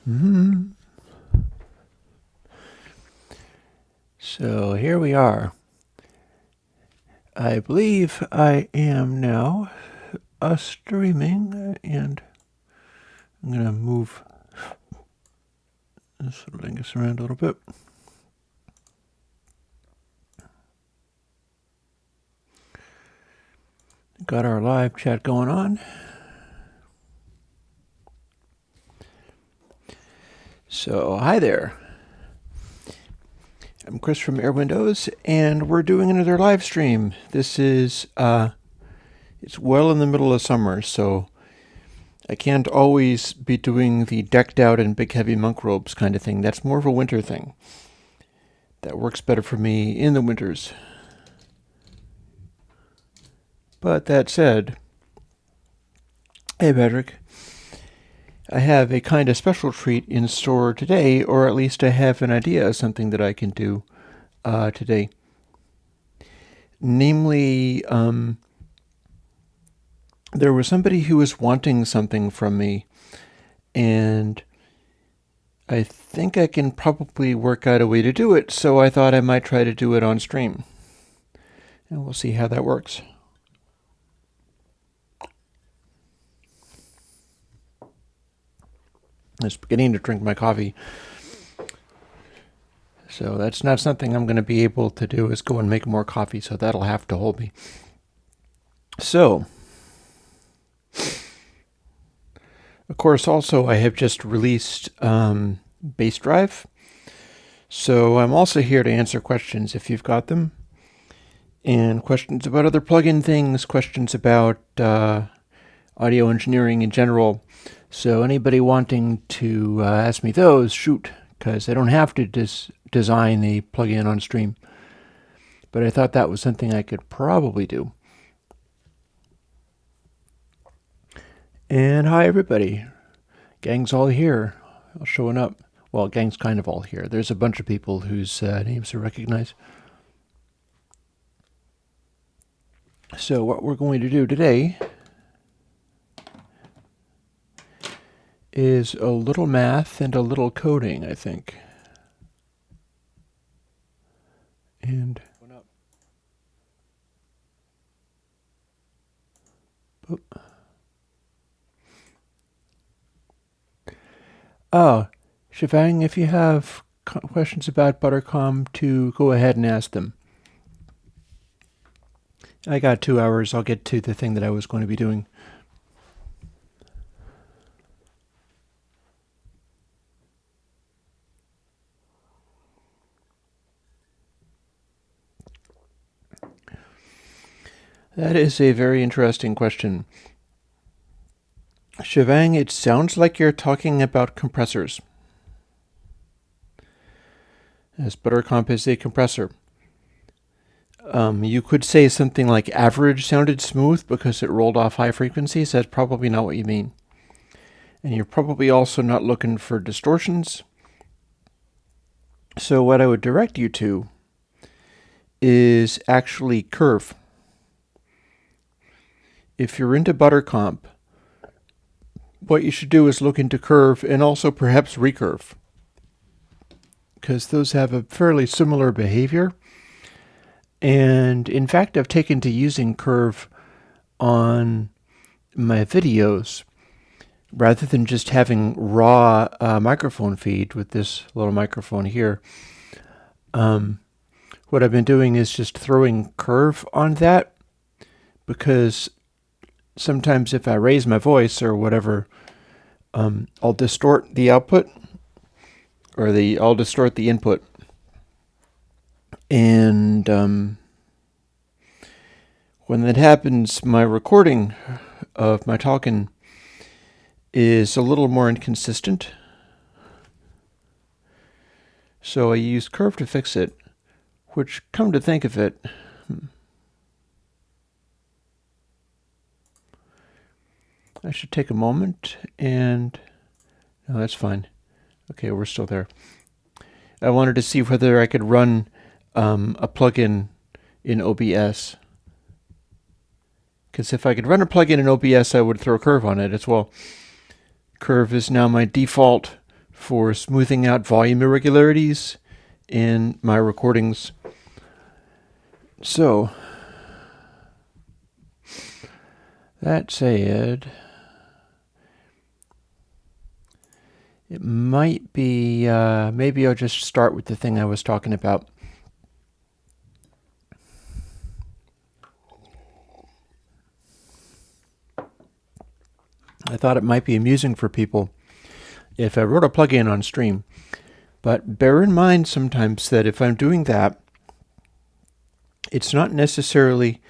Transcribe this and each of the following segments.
Hmm. So here we are. I believe I am now streaming, and I'm going to move this little dingus around a little bit. Got our live chat going on. So, hi there. I'm Chris from Airwindows, and we're doing another live stream. This is, it's well in the middle of summer, so I can't always be doing the decked out in big heavy monk robes kind of thing. That's more of a winter thing. That works better for me in the winters. But that said, hey Patrick, I have a kind of special treat in store today, or at least I have an idea of something that I can do today. Namely, there was somebody who was wanting something from me, and I think I can probably work out a way to do it, so I thought I might try to do it on stream. And we'll see how that works. I was beginning to drink my coffee. So that's not something I'm going to be able to do, is go and make more coffee, so that'll have to hold me. So, of course, also I have just released Base Drive. So I'm also here to answer questions if you've got them. And questions about other plugin things, questions about audio engineering in general. So anybody wanting to ask me those, shoot, because I don't have to design a plugin on stream. But I thought that was something I could probably do. And hi everybody. Gang's all here, all showing up. Well, gang's kind of all here. There's a bunch of people whose names I recognize. So what we're going to do today is a little math and a little coding, I think. And oh, Shivang, if you have questions about Buttercom, to go ahead and ask them. I got 2 hours. I'll get to the thing that I was going to be doing. That is a very interesting question. Shivang, it sounds like you're talking about compressors, as Buttercomp is a compressor. You could say something like average sounded smooth because it rolled off high frequencies. That's probably not what you mean. And you're probably also not looking for distortions. So what I would direct you to is actually curve. If you're into Buttercomp, what you should do is look into curve and also perhaps recurve, because those have a fairly similar behavior. And in fact, I've taken to using curve on my videos rather than just having raw microphone feed with this little microphone here. What I've been doing is just throwing curve on that, because sometimes if I raise my voice or whatever, I'll distort the output, or I'll distort the input. And when that happens, my recording of my talking is a little more inconsistent. So I use curve to fix it, which, come to think of it, I should take a moment and... No, that's fine. Okay, we're still there. I wanted to see whether I could run a plugin in OBS. Because if I could run a plugin in OBS, I would throw curve on it as well. Curve is now my default for smoothing out volume irregularities in my recordings. So, that said, it might be, maybe I'll just start with the thing I was talking about. I thought it might be amusing for people if I wrote a plugin on stream. But bear in mind sometimes that if I'm doing that, it's not necessarily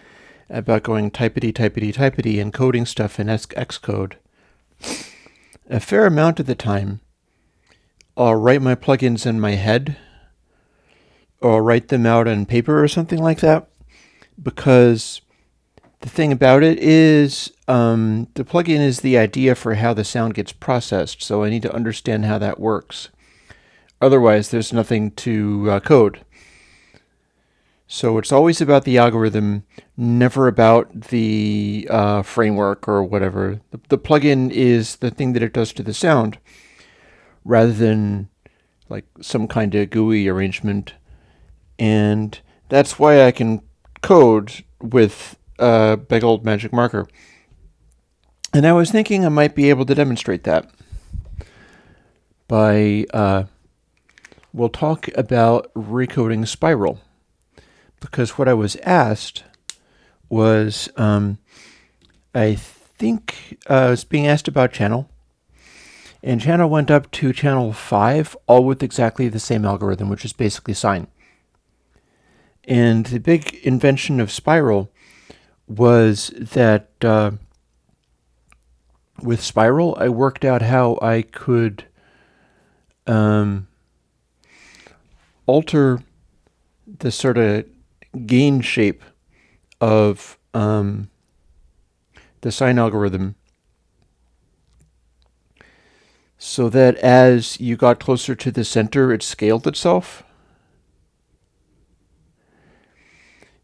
about going typity and coding stuff in Xcode. A fair amount of the time, I'll write my plugins in my head, or I'll write them out on paper or something like that, because the thing about it is the plugin is the idea for how the sound gets processed, so I need to understand how that works. Otherwise, there's nothing to code. So it's always about the algorithm, never about the framework or whatever. The plugin is the thing that it does to the sound, rather than like some kind of GUI arrangement. And that's why I can code with a big old magic marker. And I was thinking I might be able to demonstrate that by, we'll talk about recoding Spiral. Because what I was asked was, I think I was being asked about channel. And channel went up to channel 5, all with exactly the same algorithm, which is basically sine. And the big invention of Spiral was that with Spiral, I worked out how I could alter the sort of gain shape of the sine algorithm so that as you got closer to the center, it scaled itself.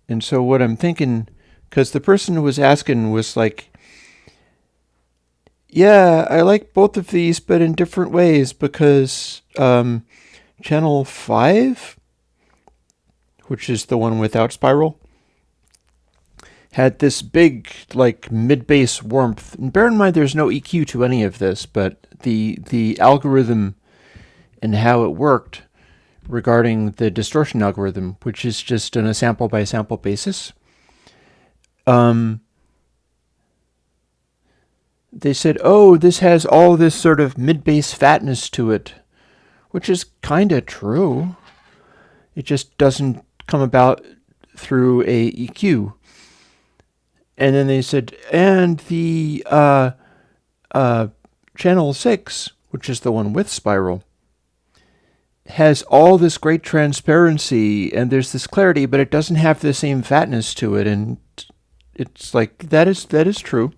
And so what I'm thinking, because the person who was asking was like, yeah, I like both of these, but in different ways, because channel 5, which is the one without Spiral, had this big, like, mid-bass warmth. And bear in mind there's no EQ to any of this, but the algorithm and how it worked regarding the distortion algorithm, which is just on a sample-by-sample basis, they said, oh, this has all this sort of mid-bass fatness to it, which is kind of true. It just doesn't come about through a EQ. And then they said, and the channel 6, which is the one with Spiral, has all this great transparency and there's this clarity, but it doesn't have the same fatness to it. And it's like, that is true.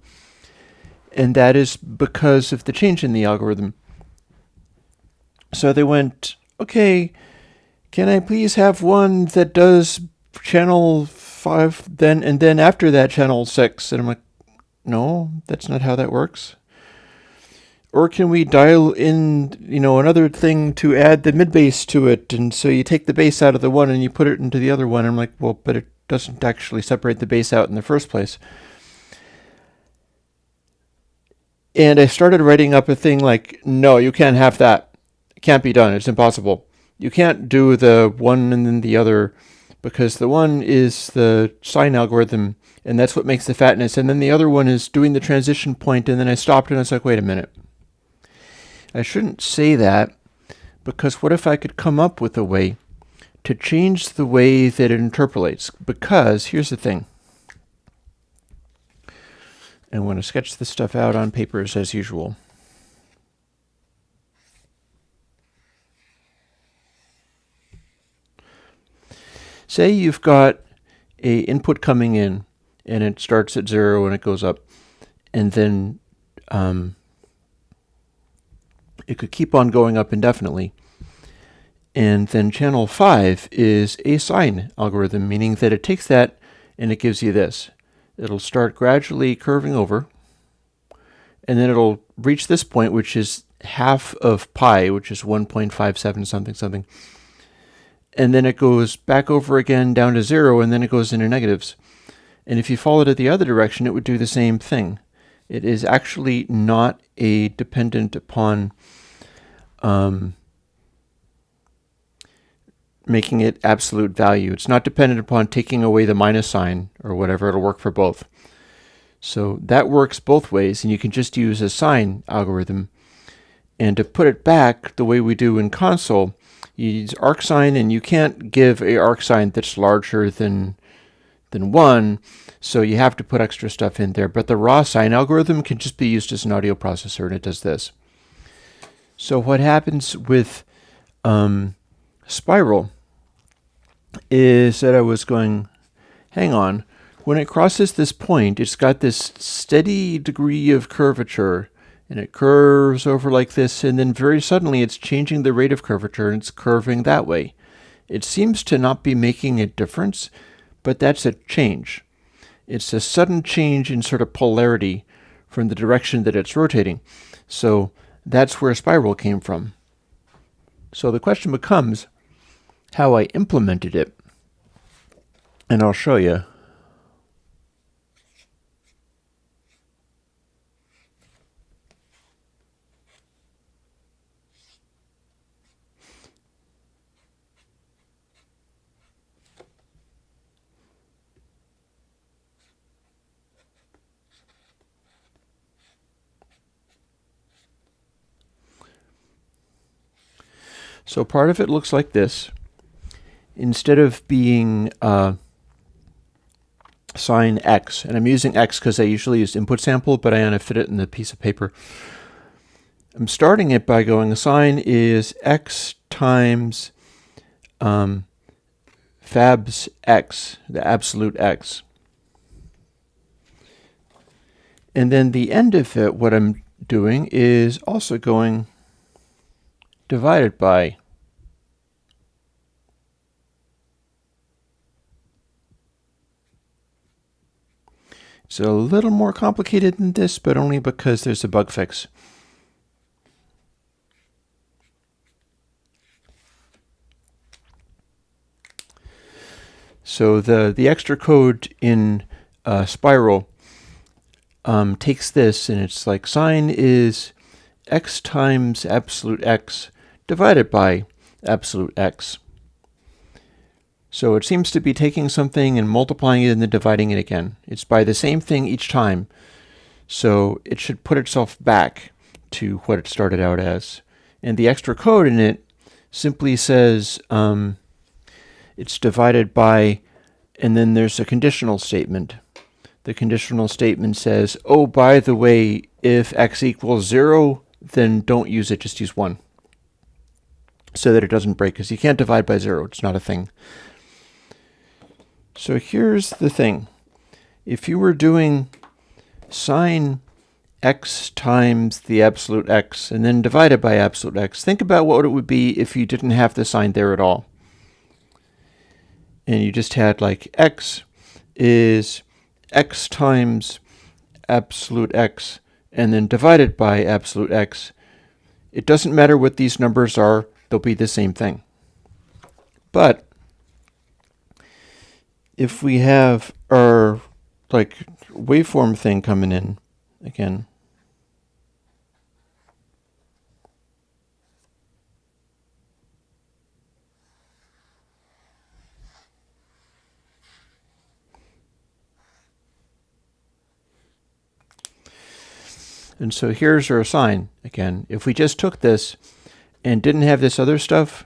And that is because of the change in the algorithm. So they went, okay, can I please have one that does channel 5, and then after that channel 6? And I'm like, no, that's not how that works. Or can we dial in, another thing to add the mid bass to it? And so you take the bass out of the one and you put it into the other one. I'm like, well, but it doesn't actually separate the bass out in the first place. And I started writing up a thing like, no, you can't have that. It can't be done. It's impossible. You can't do the one and then the other, because the one is the sine algorithm, and that's what makes the fatness. And then the other one is doing the transition point, and then I stopped and I was like, wait a minute. I shouldn't say that, because what if I could come up with a way to change the way that it interpolates? Because here's the thing. I want to sketch this stuff out on papers as usual. Say you've got a input coming in, and it starts at 0 and it goes up, and then it could keep on going up indefinitely. And then channel 5 is a sine algorithm, meaning that it takes that and it gives you this. It'll start gradually curving over, and then it'll reach this point, which is half of pi, which is 1.57 something something, and then it goes back over again down to 0, and then it goes into negatives. And if you followed it the other direction, it would do the same thing. It is actually not dependent upon making it absolute value. It's not dependent upon taking away the minus sign or whatever. It'll work for both. So that works both ways, and you can just use a sine algorithm. And to put it back the way we do in console, you use arcsine, and you can't give a arcsine that's larger than 1, so you have to put extra stuff in there. But the raw sine algorithm can just be used as an audio processor, and it does this. So what happens with Spiral is that I was going, hang on, when it crosses this point, it's got this steady degree of curvature, and it curves over like this, and then very suddenly it's changing the rate of curvature, and it's curving that way. It seems to not be making a difference, but that's a change. It's a sudden change in sort of polarity from the direction that it's rotating. So that's where Spiral came from. So the question becomes how I implemented it. And I'll show you. So part of it looks like this. Instead of being sine x, and I'm using x because I usually use input sample, but I want to fit it in the piece of paper. I'm starting it by going sine is x times fabs x, the absolute x. And then the end of it, what I'm doing is also going divided by It's a little more complicated than this, but only because there's a bug fix. So the extra code in Spiral takes this, and it's like sine is x times absolute x divided by absolute x. So it seems to be taking something and multiplying it and then dividing it again. It's by the same thing each time. So it should put itself back to what it started out as. And the extra code in it simply says it's divided by, and then there's a conditional statement. The conditional statement says, oh, by the way, if x equals 0, then don't use it, just use 1. So that it doesn't break, because you can't divide by 0. It's not a thing. So here's the thing. If you were doing sine x times the absolute x and then divided by absolute x, think about what it would be if you didn't have the sign there at all. And you just had like x is x times absolute x and then divided by absolute x. It doesn't matter what these numbers are, they'll be the same thing. But if we have our like waveform thing coming in again, and so here's our sine again. If we just took this and didn't have this other stuff,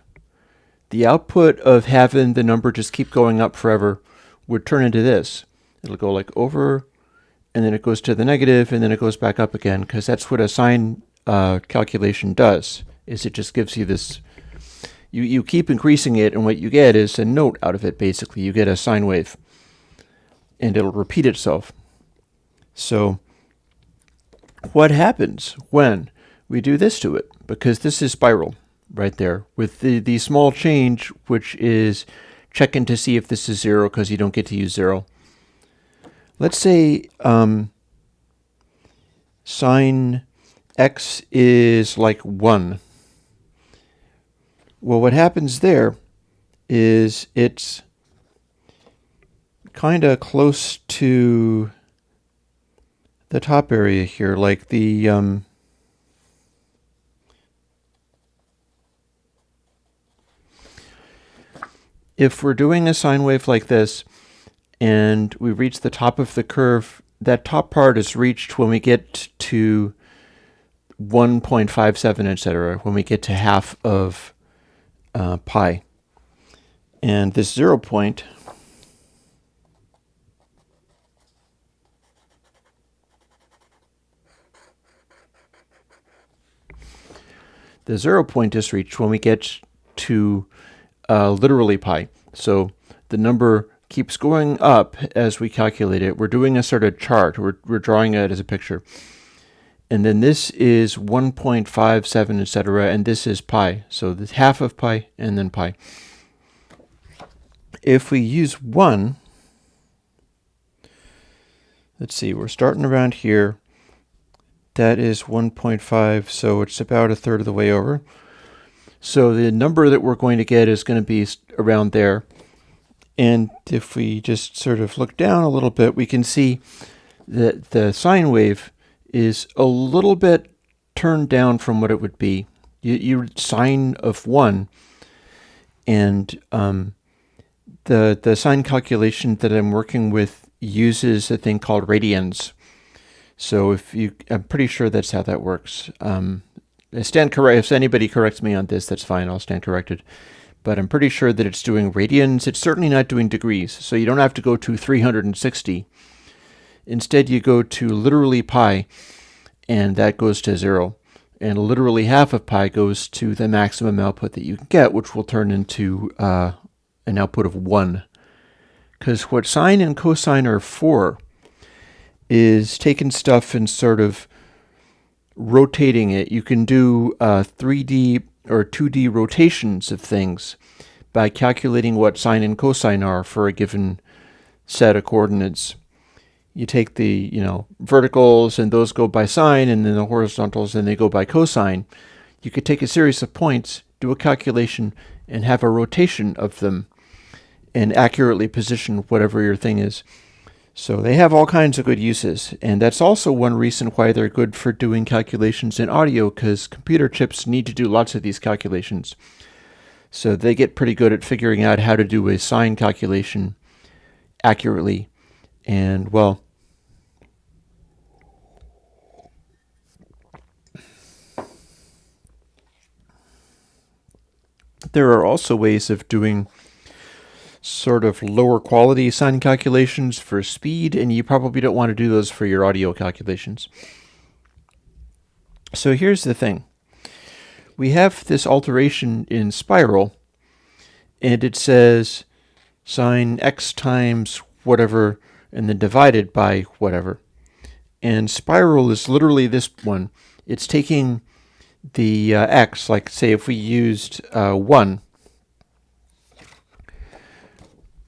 the output of having the number just keep going up forever would turn into this. It'll go like over, and then it goes to the negative, and then it goes back up again, because that's what a sine calculation does, is it just gives you this, you keep increasing it, and what you get is a note out of it, basically. You get a sine wave, and it'll repeat itself. So what happens when we do this to it? Because this is Spiral right there, with the small change, which is checking to see if this is 0, because you don't get to use 0. Let's say sine x is like 1. Well, what happens there is it's kind of close to the top area here, like the if we're doing a sine wave like this and we reach the top of the curve, that top part is reached when we get to 1.57, etc., when we get to half of pi. And this 0 point is reached when we get to literally pi. So the number keeps going up as we calculate it. We're doing a sort of chart. We're drawing it as a picture. And then this is 1.57, etc., and this is pi. So this half of pi and then pi. If we use 1, let's see, we're starting around here. That is 1.5, so it's about a third of the way over. So the number that we're going to get is going to be around there. And if we just sort of look down a little bit, we can see that the sine wave is a little bit turned down from what it would be. You sine of 1, and the sine calculation that I'm working with uses a thing called radians. So I'm pretty sure that's how that works. If anybody corrects me on this, that's fine. I'll stand corrected. But I'm pretty sure that it's doing radians. It's certainly not doing degrees. So you don't have to go to 360. Instead, you go to literally pi, and that goes to 0. And literally half of pi goes to the maximum output that you can get, which will turn into an output of 1. Because what sine and cosine are for is taking stuff and sort of rotating it. You can do 3D or 2D rotations of things by calculating what sine and cosine are for a given set of coordinates. You take the verticals, and those go by sine, and then the horizontals, and they go by cosine. You could take a series of points, do a calculation, and have a rotation of them, and accurately position whatever your thing is. So they have all kinds of good uses, and that's also one reason why they're good for doing calculations in audio, because computer chips need to do lots of these calculations. So they get pretty good at figuring out how to do a sine calculation accurately. And, well, there are also ways of doing sort of lower quality sine calculations for speed, and you probably don't want to do those for your audio calculations. So here's the thing. We have this alteration in spiral, and it says sine x times whatever, and then divided by whatever. And spiral is literally this one. It's taking the x, like say if we used 1,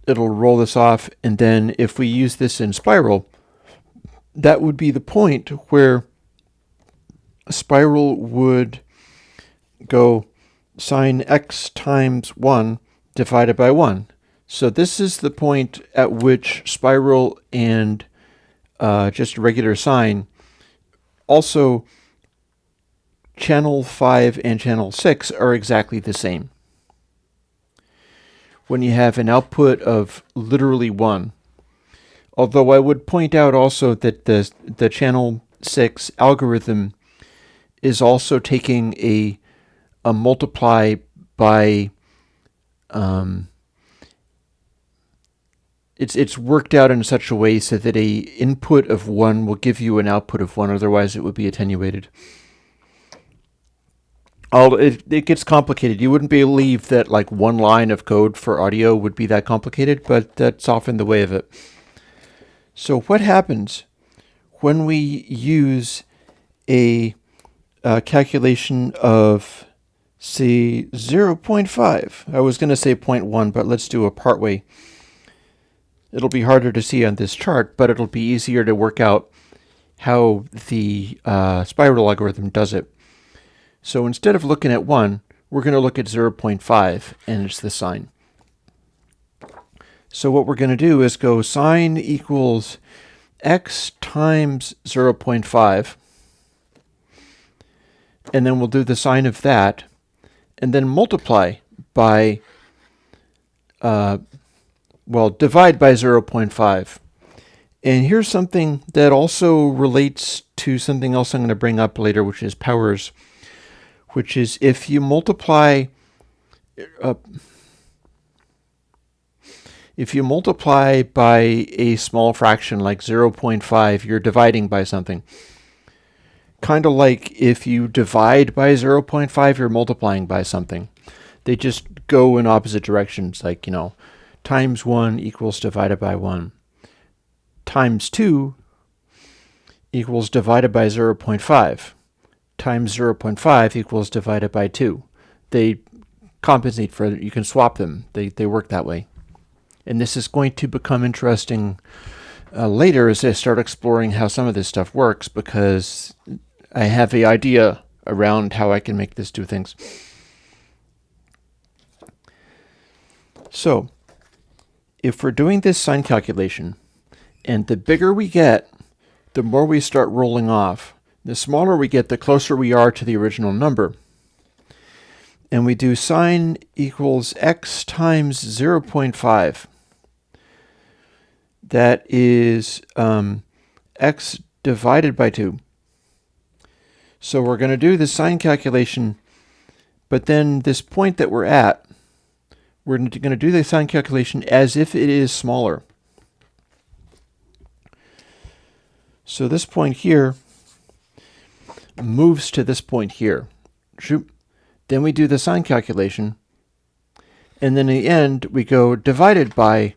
it'll roll this off, and then if we use this in spiral, that would be the point where a spiral would go sine x times 1 divided by 1. So this is the point at which spiral and just regular sine, also channel 5 and channel 6 are exactly the same. When you have an output of literally 1. Although I would point out also that the channel 6 algorithm is also taking a multiply by it's worked out in such a way so that a input of 1 will give you an output of 1, otherwise it would be attenuated. It gets complicated. You wouldn't believe that like one line of code for audio would be that complicated, but that's often the way of it. So what happens when we use a calculation of, say, 0.5? I was going to say 0.1, but let's do a partway. It'll be harder to see on this chart, but it'll be easier to work out how the spiral algorithm does it. So instead of looking at 1, we're going to look at 0.5, and it's the sign. So what we're going to do is go sine equals x times 0.5, and then we'll do the sine of that, and then multiply by, divide by 0.5. And here's something that also relates to something else I'm going to bring up later, which is powers, which is if you multiply by a small fraction like 0.5, you're dividing by something. Kind of like if you divide by 0.5, you're multiplying by something. They just go in opposite directions, like, times 1 equals divided by 1. Times 2 equals divided by 0.5. Times 0.5 equals divided by 2. They compensate for it. You can swap them. They work that way. And this is going to become interesting later as I start exploring how some of this stuff works, because I have an idea around how I can make this do things. So, if we're doing this sign calculation, and the bigger we get, the more we start rolling off. The smaller we get, the closer we are to the original number. And we do sine equals x times 0.5. That is x divided by 2. So we're going to do the sign calculation, but then this point that we're at, we're going to do the sign calculation as if it is smaller. So this point here moves to this point here. Then we do the sign calculation, and then in the end we go divided by,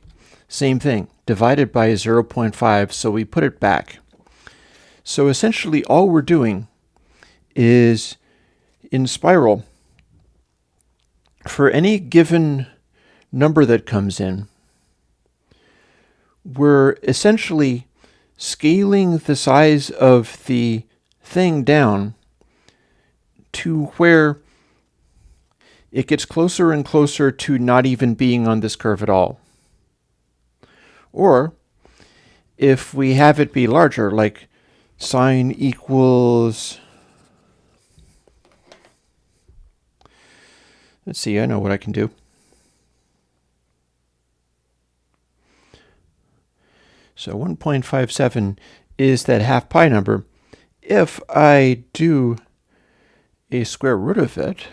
same thing, divided by 0.5, so we put it back. So essentially all we're doing is, in spiral, for any given number that comes in, we're essentially scaling the size of the thing down to where it gets closer and closer to not even being on this curve at all. Or if we have it be larger, like sine equals, let's see, I know what I can do. So 1.57 is that half pi number. If I do a square root of it,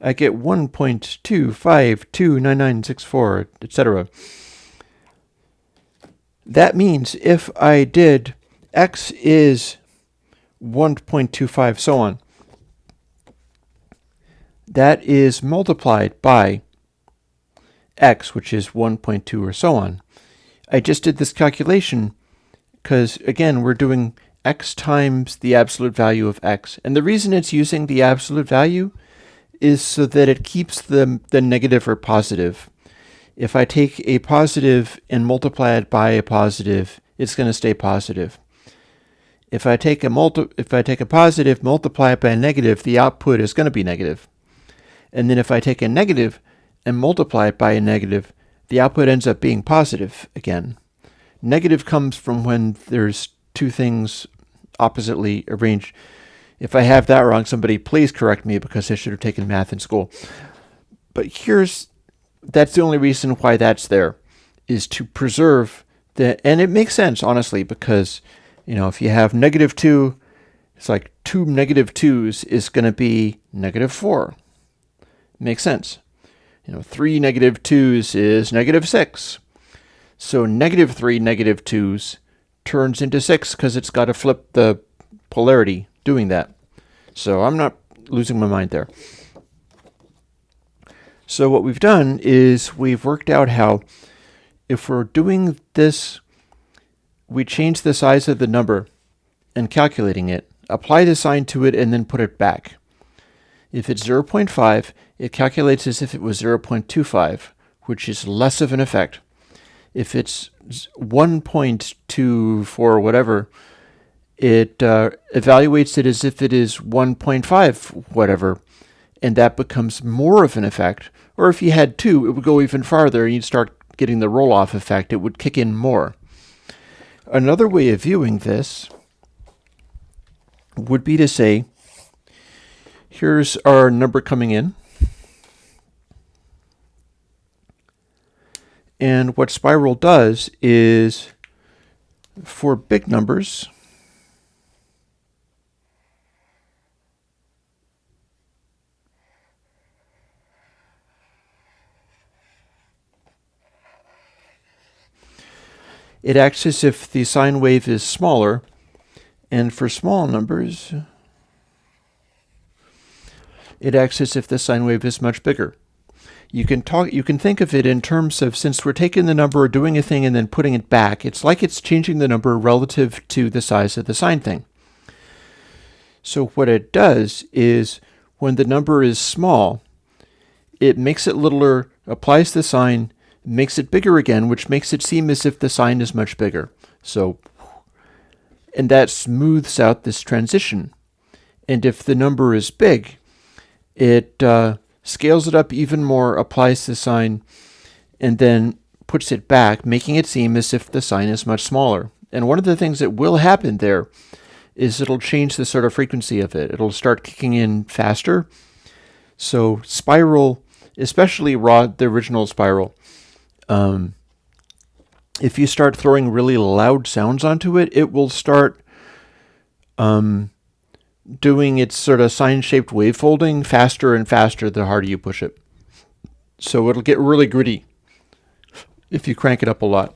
I get 1.2529964, etc. That means if I did x is 1.25, so on, that is multiplied by x, which is 1.2 or so on. I just did this calculation because, again, we're doing x times the absolute value of x. And the reason it's using the absolute value is so that it keeps the negative or positive. If I take a positive and multiply it by a positive, it's going to stay positive. If I take a positive, multiply it by a negative, the output is going to be negative. And then if I take a negative and multiply it by a negative, the output ends up being positive again. Negative comes from when there's two things oppositely arranged. If I have that wrong, somebody please correct me, because I should have taken math in school. But that's the only reason why that's there, is to preserve and it makes sense, honestly, because, if you have -2, it's like 2 -2s is going to be -4. Makes sense. 3 -2s is -6. So -3 -2s turns into 6 because it's got to flip the polarity doing that. So I'm not losing my mind there. So what we've done is we've worked out how, if we're doing this, we change the size of the number and calculating it, apply the sign to it, and then put it back. If it's 0.5, it calculates as if it was 0.25, which is less of an effect. If it's 1.24 or whatever, it evaluates it as if it is 1.5 whatever, and that becomes more of an effect. Or if you had 2, it would go even farther, and you'd start getting the roll-off effect. It would kick in more. Another way of viewing this would be to say, here's our number coming in, and what Spiral does is, for big numbers, it acts as if the sine wave is smaller, and for small numbers, it acts as if the sine wave is much bigger. You can think of it in terms of, since we're taking the number, doing a thing, and then putting it back, it's like it's changing the number relative to the size of the sine thing. So what it does is, when the number is small, it makes it littler, applies the sine, makes it bigger again, which makes it seem as if the sine is much bigger. And that smooths out this transition. And if the number is big, it scales it up even more, applies the sine, and then puts it back, making it seem as if the sine is much smaller. And one of the things that will happen there is it'll change the sort of frequency of it. It'll start kicking in faster. So Spiral, especially the original Spiral, if you start throwing really loud sounds onto it, it will start doing its sort of sine-shaped wavefolding faster and faster the harder you push it. So it'll get really gritty if you crank it up a lot.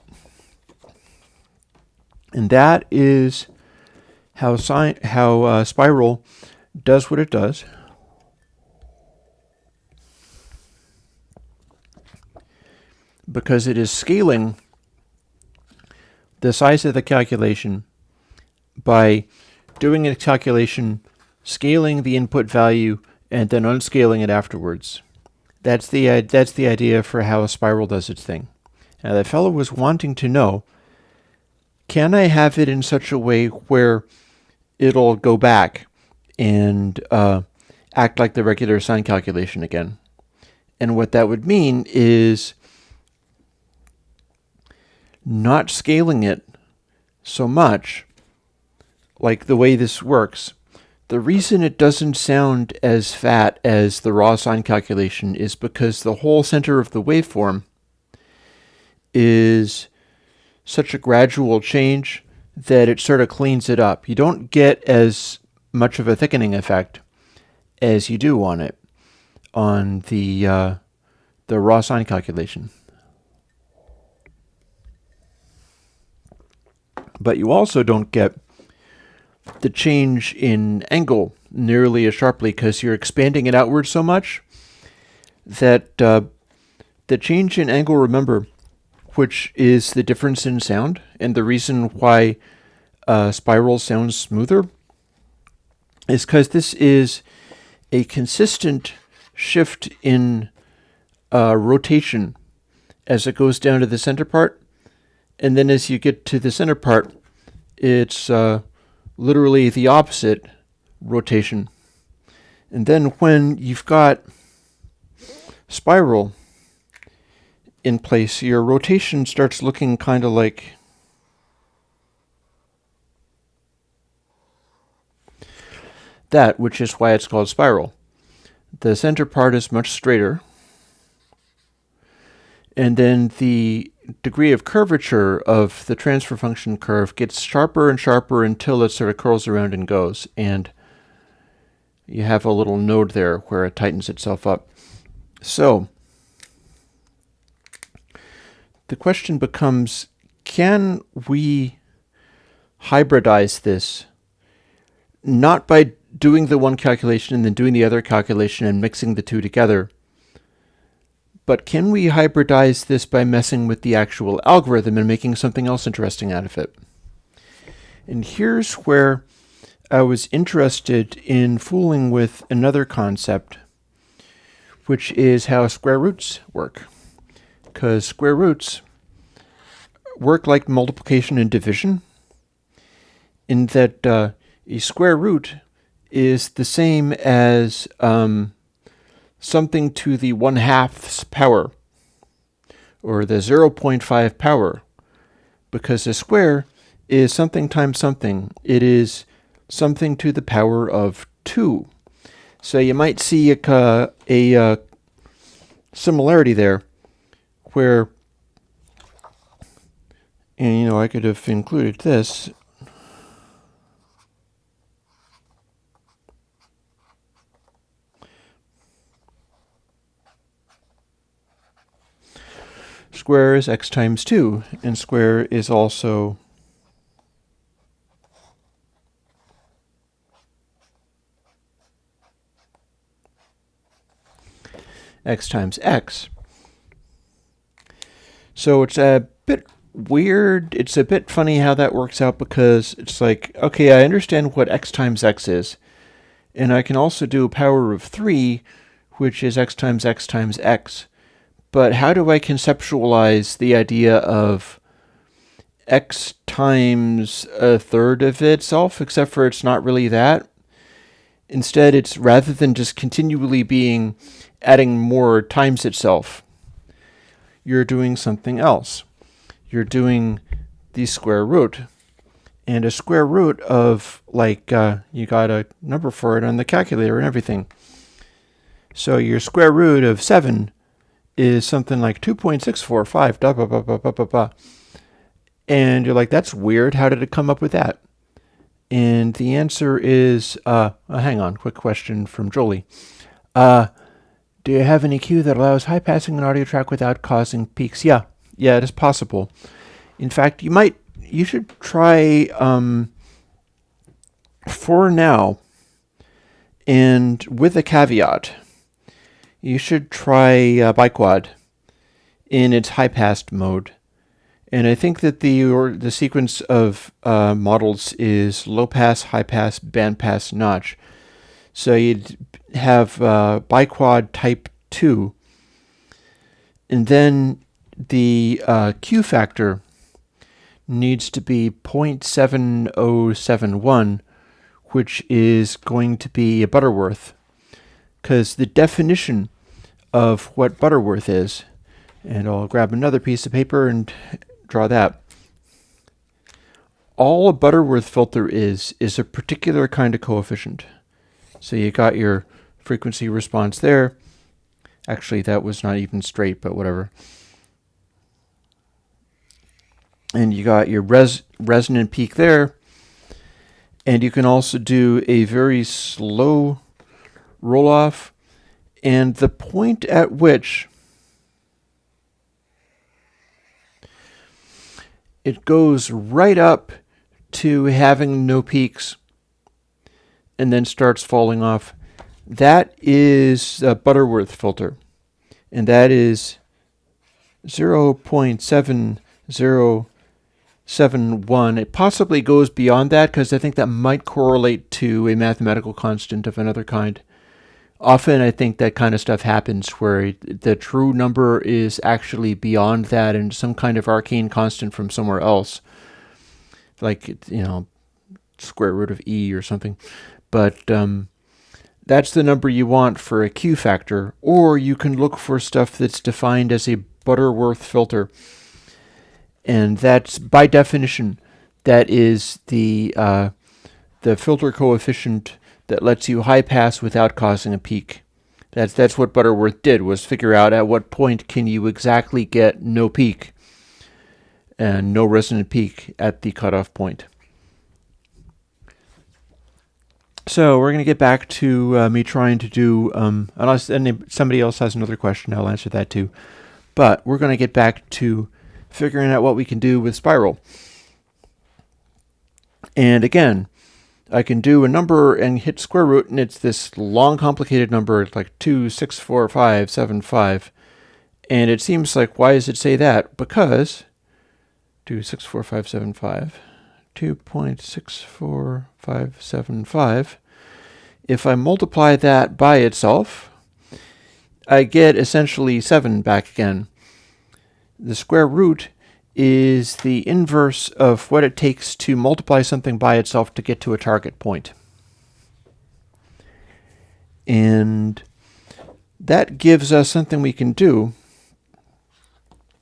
And that is how Spiral does what it does. Because it is scaling the size of the calculation by doing a calculation, scaling the input value, and then unscaling it afterwards. That's the idea for how a Spiral does its thing. Now, that fellow was wanting to know, can I have it in such a way where it'll go back and act like the regular sine calculation again? And what that would mean is not scaling it so much, like the way this works. The reason it doesn't sound as fat as the raw sine calculation is because the whole center of the waveform is such a gradual change that it sort of cleans it up. You don't get as much of a thickening effect as you do on it, on the raw sine calculation. But you also don't get the change in angle nearly as sharply because you're expanding it outward so much that the change in angle, remember, which is the difference in sound and the reason why Spiral sounds smoother, is because this is a consistent shift in rotation as it goes down to the center part. And then as you get to the center part, it's literally the opposite rotation. And then when you've got Spiral in place, your rotation starts looking kind of like that, which is why it's called Spiral. The center part is much straighter, and then the degree of curvature of the transfer function curve gets sharper and sharper until it sort of curls around and goes, and you have a little node there where it tightens itself up. So the question becomes, can we hybridize this, not by doing the one calculation and then doing the other calculation and mixing the two together, but can we hybridize this by messing with the actual algorithm and making something else interesting out of it? And here's where I was interested in fooling with another concept, which is how square roots work. Because square roots work like multiplication and division. in that a square root is the same as something to the 1/2 power, or the 0.5 power, because a square is something times something. It is something to the power of 2. So you might see a similarity there, where, and I could have included this. Square is x times 2, and square is also x times x. So it's a bit weird. It's a bit funny how that works out, because it's like, okay, I understand what x times x is, and I can also do a power of 3, which is x times x times x. But how do I conceptualize the idea of x times a third of itself, except for it's not really that? Instead, it's, rather than just continually adding more times itself, you're doing something else. You're doing the square root. And a square root of, you got a number for it on the calculator and everything. So your square root of 7 is something like 2.645, blah, blah, blah, blah, blah, blah, blah. And you're like, that's weird. How did it come up with that? And the answer is, hang on, quick question from Jolie. Do you have an EQ that allows high passing an audio track without causing peaks? Yeah, it is possible. In fact, you should try, for now, and with a caveat, you should try biquad in its high-passed mode. And I think that the sequence of models is low-pass, high-pass, bandpass, notch. So you'd have biquad type 2. And then the Q factor needs to be 0.7071, which is going to be a Butterworth. Because the definition of what Butterworth is, and I'll grab another piece of paper and draw that. All a Butterworth filter is a particular kind of coefficient. So you got your frequency response there. Actually, that was not even straight, but whatever. And you got your resonant peak there. And you can also do a very slow roll-off, and the point at which it goes right up to having no peaks and then starts falling off, that is a Butterworth filter, and that is 0.7071. It possibly goes beyond that, because I think that might correlate to a mathematical constant of another kind. Often I think that kind of stuff happens where the true number is actually beyond that and some kind of arcane constant from somewhere else. Like, square root of E or something. But that's the number you want for a Q factor. Or you can look for stuff that's defined as a Butterworth filter. And that's, by definition, that is the filter coefficient that lets you high pass without causing a peak. That's what Butterworth did, was figure out at what point can you exactly get no peak and no resonant peak at the cutoff point. So we're going to get back to me trying to do, unless somebody else has another question, I'll answer that too. But we're going to get back to figuring out what we can do with spiral. And again, I can do a number and hit square root, and it's this long, complicated number, like 2.64575. And it seems like, why does it say that? Because 2.64575, 2.64575, if I multiply that by itself, I get essentially 7 back again. The square root is the inverse of what it takes to multiply something by itself to get to a target point. And that gives us something we can do,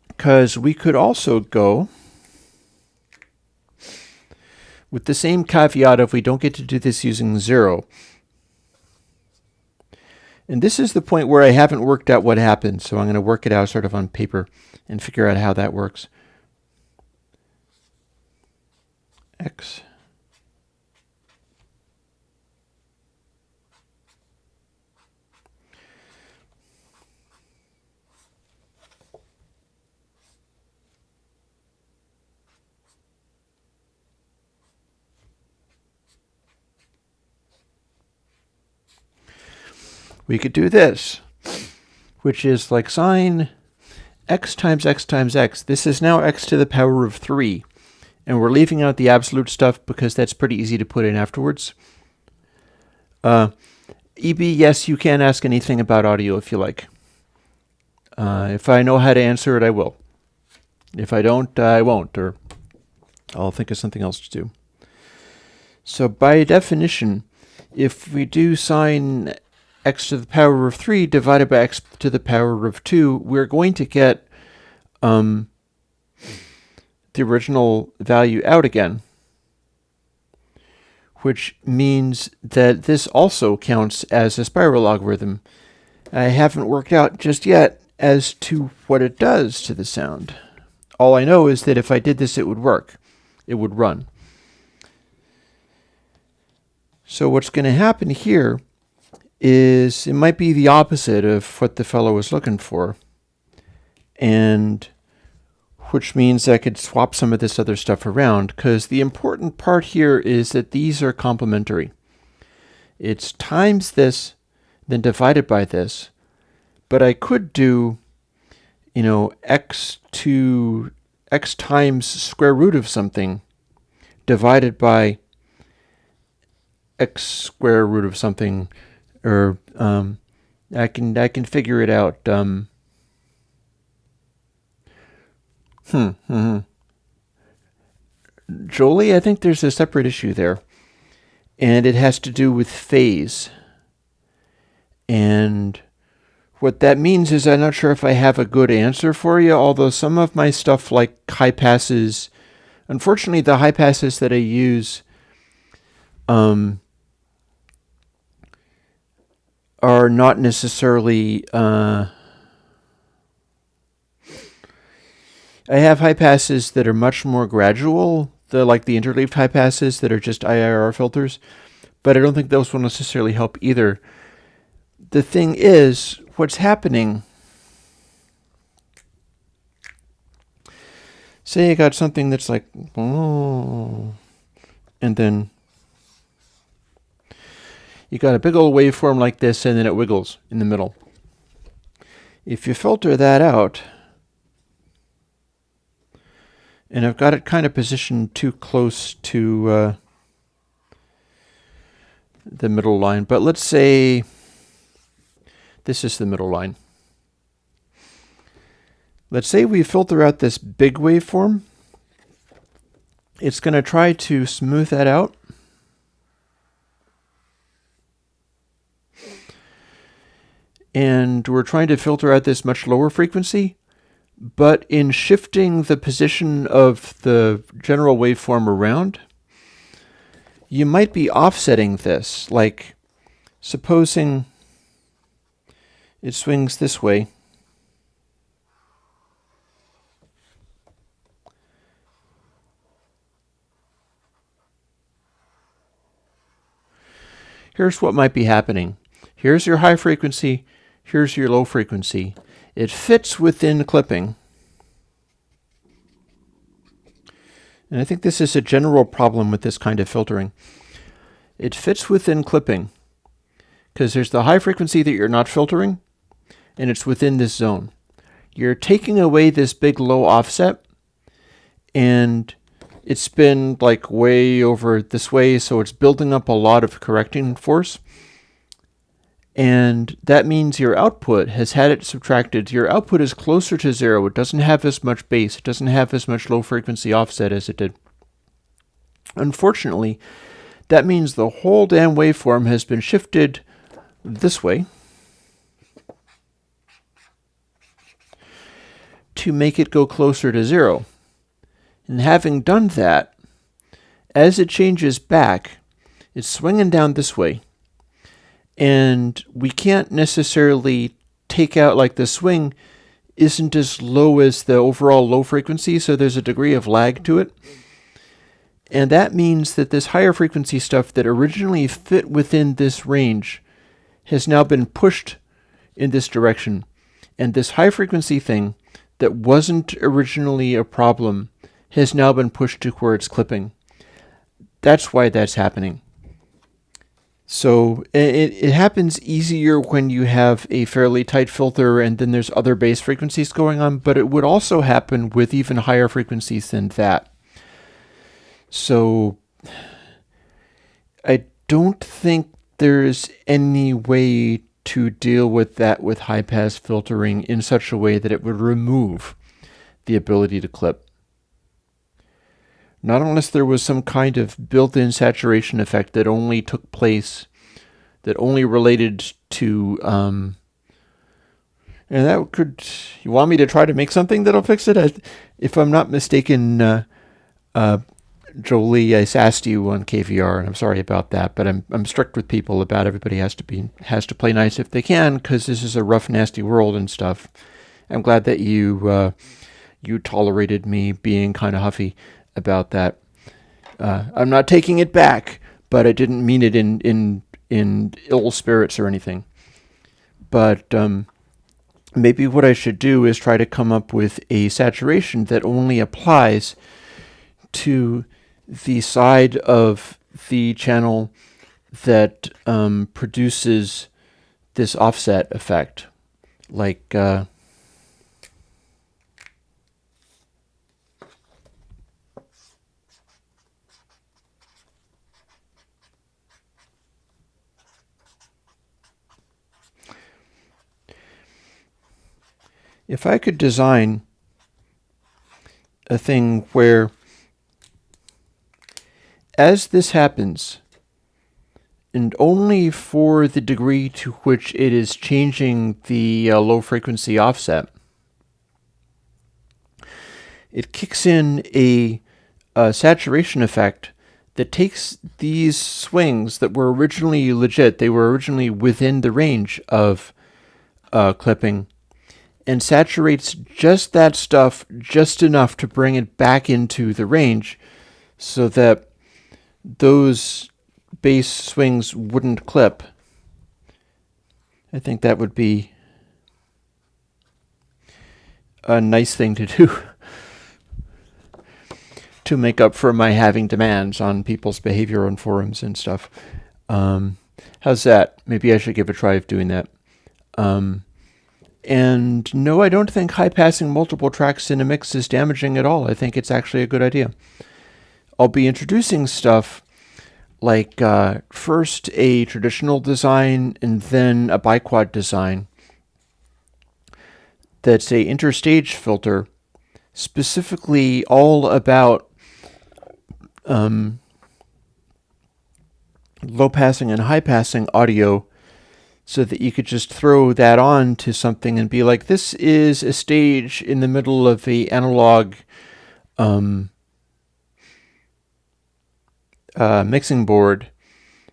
because we could also go with the same caveat of we don't get to do this using 0. And this is the point where I haven't worked out what happens, so I'm going to work it out sort of on paper and figure out how that works. X we could do this, which is like sine x times x times x. This is now x to the power of 3. And we're leaving out the absolute stuff because that's pretty easy to put in afterwards. EB, yes, you can ask anything about audio if you like. If I know how to answer it, I will. If I don't, I won't, or I'll think of something else to do. So by definition, if we do sine x to the power of 3 divided by x to the power of 2, we're going to get the original value out again, which means that this also counts as a spiral logarithm. I haven't worked out just yet as to what it does to the sound. All I know is that if I did this, it would work. It would run. So what's going to happen here is it might be the opposite of what the fellow was looking for, and which means I could swap some of this other stuff around, because the important part here is that these are complementary. It's times this, then divided by this, but I could do, x times square root of something divided by x square root of something, or I can figure it out. Jolie, I think there's a separate issue there, and it has to do with phase. And what that means is I'm not sure if I have a good answer for you, although some of my stuff like high passes, unfortunately the high passes that I use are not necessarily I have high passes that are much more gradual, like the interleaved high passes that are just IIR filters, but I don't think those will necessarily help either. The thing is, what's happening, say I got something that's like, oh, and then you got a big old waveform like this, and then it wiggles in the middle. If you filter that out, and I've got it kind of positioned too close to the middle line, but let's say this is the middle line. Let's say we filter out this big waveform. It's going to try to smooth that out. And we're trying to filter out this much lower frequency. But in shifting the position of the general waveform around, you might be offsetting this. Like, supposing it swings this way. Here's what might be happening. Here's your high frequency. Here's your low frequency. It fits within clipping. And I think this is a general problem with this kind of filtering. It fits within clipping because there's the high frequency that you're not filtering, and it's within this zone. You're taking away this big low offset, and it's been like way over this way, so it's building up a lot of correcting force. And that means your output has had it subtracted. Your output is closer to 0. It doesn't have as much bass. It doesn't have as much low frequency offset as it did. Unfortunately, that means the whole damn waveform has been shifted this way to make it go closer to 0. And having done that, as it changes back, it's swinging down this way. And we can't necessarily take out, like, the swing isn't as low as the overall low frequency, so there's a degree of lag to it. And that means that this higher frequency stuff that originally fit within this range has now been pushed in this direction. And this high frequency thing that wasn't originally a problem has now been pushed towards clipping. That's why that's happening. So it happens easier when you have a fairly tight filter and then there's other bass frequencies going on, but it would also happen with even higher frequencies than that. So I don't think there's any way to deal with that with high-pass filtering in such a way that it would remove the ability to clip. Not unless there was some kind of built-in saturation effect that only took place, that only related to, and that could, you want me to try to make something that'll fix it? If I'm not mistaken, Jolie, I asked you on KVR, and I'm sorry about that, but I'm strict with people about everybody has to play nice if they can, because this is a rough, nasty world and stuff. I'm glad that you tolerated me being kind of huffy about that. I'm not taking it back, but I didn't mean it in ill spirits or anything. But maybe what I should do is try to come up with a saturation that only applies to the side of the channel that produces this offset effect. Like, if I could design a thing where, as this happens, and only for the degree to which it is changing the low frequency offset, it kicks in a saturation effect that takes these swings that were originally legit, they were originally within the range of clipping, and saturates just that stuff just enough to bring it back into the range so that those bass swings wouldn't clip. I think that would be a nice thing to do to make up for my having demands on people's behavior on forums and stuff. How's that? Maybe I should give a try of doing that. And no, I don't think high-passing multiple tracks in a mix is damaging at all. I think it's actually a good idea. I'll be introducing stuff like first a traditional design and then a biquad design that's a interstage filter, specifically all about low-passing and high-passing audio, so that you could just throw that on to something and be like, this is a stage in the middle of the analog mixing board.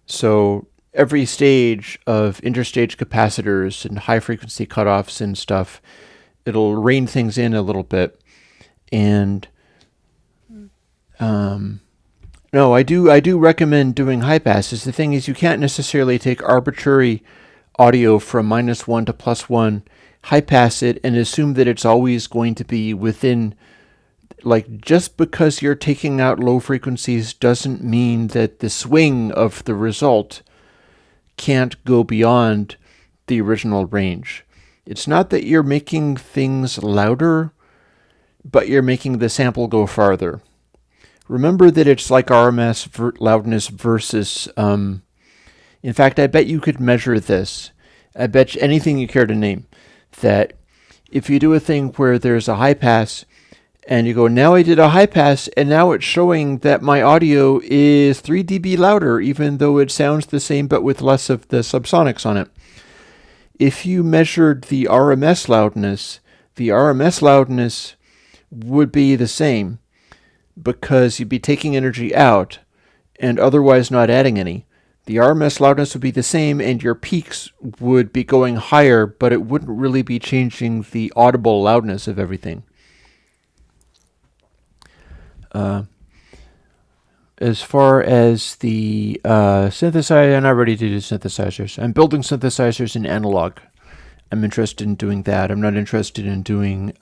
So every stage of interstage capacitors and high frequency cutoffs and stuff, it'll rein things in a little bit. And no, I do recommend doing high passes. The thing is, you can't necessarily take arbitrary audio from -1 to +1, high pass it, and assume that it's always going to be within. Like, just because you're taking out low frequencies doesn't mean that the swing of the result can't go beyond the original range. It's not that you're making things louder, but you're making the sample go farther. Remember that it's like RMS loudness versus, in fact, I bet you could measure this I bet you anything you care to name that if you do a thing where there's a high pass and you go, now I did a high pass and now it's showing that my audio is 3 dB louder, even though it sounds the same but with less of the subsonics on it. If you measured the RMS loudness would be the same because you'd be taking energy out and otherwise not adding any. The RMS loudness would be the same and your peaks would be going higher, but it wouldn't really be changing the audible loudness of everything. As far as the synthesizer, I'm not ready to do synthesizers. I'm building synthesizers in analog. I'm interested in doing that. I'm not interested in doing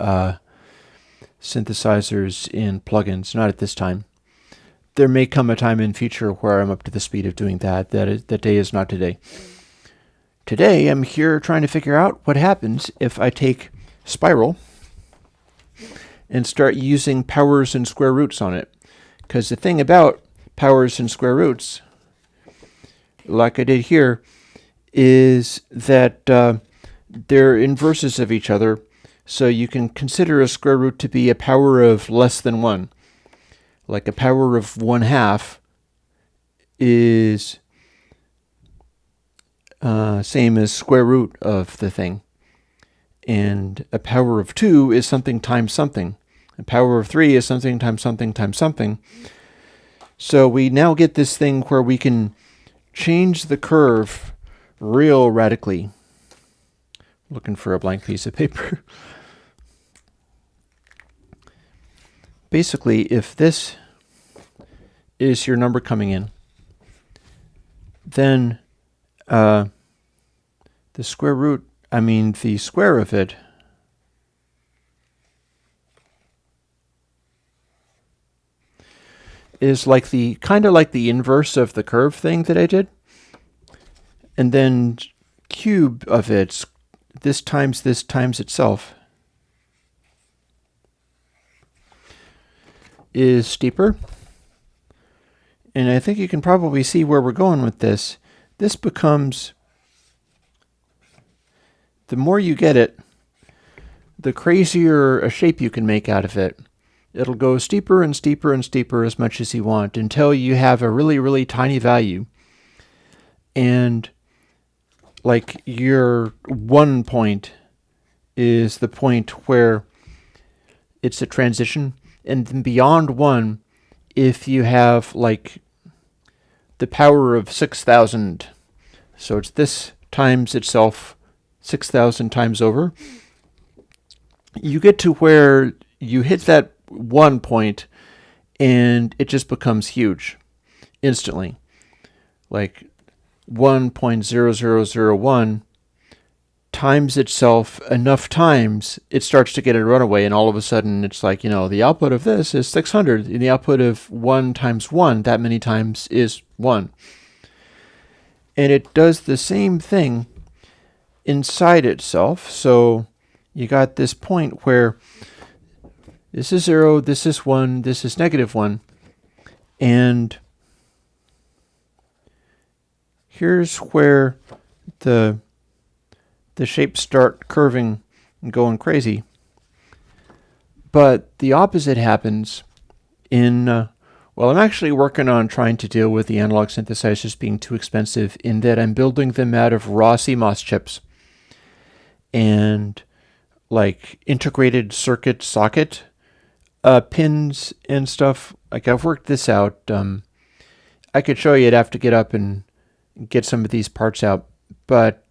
synthesizers in plugins, not at this time. There may come a time in future where I'm up to the speed of doing that. That day is not today. Today, I'm here trying to figure out what happens if I take Spiral and start using powers and square roots on it. Because the thing about powers and square roots, like I did here, is that they're inverses of each other. So you can consider a square root to be a power of less than 1. Like a power of 1/2 is same as square root of the thing. And a power of 2 is something times something. A power of 3 is something times something times something. So we now get this thing where we can change the curve real radically. Looking for a blank piece of paper. Basically, if this is your number coming in, then the square of it is like kind of like the inverse of the curve thing that I did. And then cube of it, this times itself, is steeper. And I think you can probably see where we're going with this. This becomes, the more you get it, the crazier a shape you can make out of it. It'll go steeper and steeper and steeper as much as you want until you have a really, really tiny value. And like your 1 point is the point where it's a transition. And then beyond 1, if you have like the power of 6,000, so it's this times itself 6,000 times over, you get to where you hit that 1 point and it just becomes huge instantly. Like 1.0001 times itself enough times, it starts to get a runaway, and all of a sudden it's like, the output of this is 600, and the output of 1 times 1, that many times, is 1. And it does the same thing inside itself. So you got this point where this is 0, this is 1, this is -1, and here's where the shapes start curving and going crazy. But the opposite happens in, I'm actually working on trying to deal with the analog synthesizers being too expensive, in that I'm building them out of raw CMOS chips and like integrated circuit socket pins and stuff. Like, I've worked this out. I could show you. I'd have to get up and get some of these parts out, but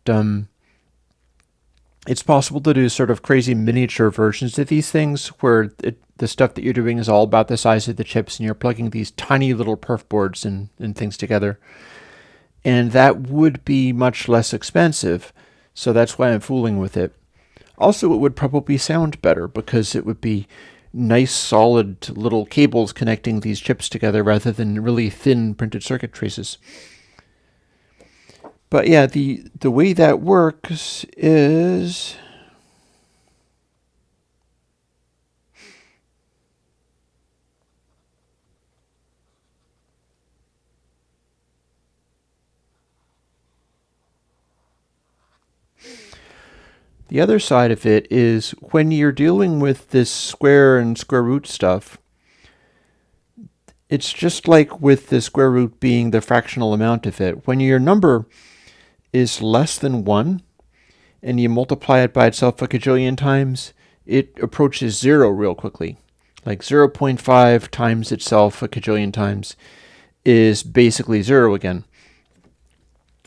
it's possible to do sort of crazy miniature versions of these things where the stuff that you're doing is all about the size of the chips, and you're plugging these tiny little perf boards and things together. And that would be much less expensive, so that's why I'm fooling with it. Also, it would probably sound better because it would be nice, solid little cables connecting these chips together rather than really thin printed circuit traces. But yeah, the way that works is The other side of it is when you're dealing with this square and square root stuff, it's just like with the square root being the fractional amount of it. When your number is less than 1 and you multiply it by itself a cajillion times, it approaches 0 real quickly. Like 0.5 times itself a cajillion times is basically 0 again.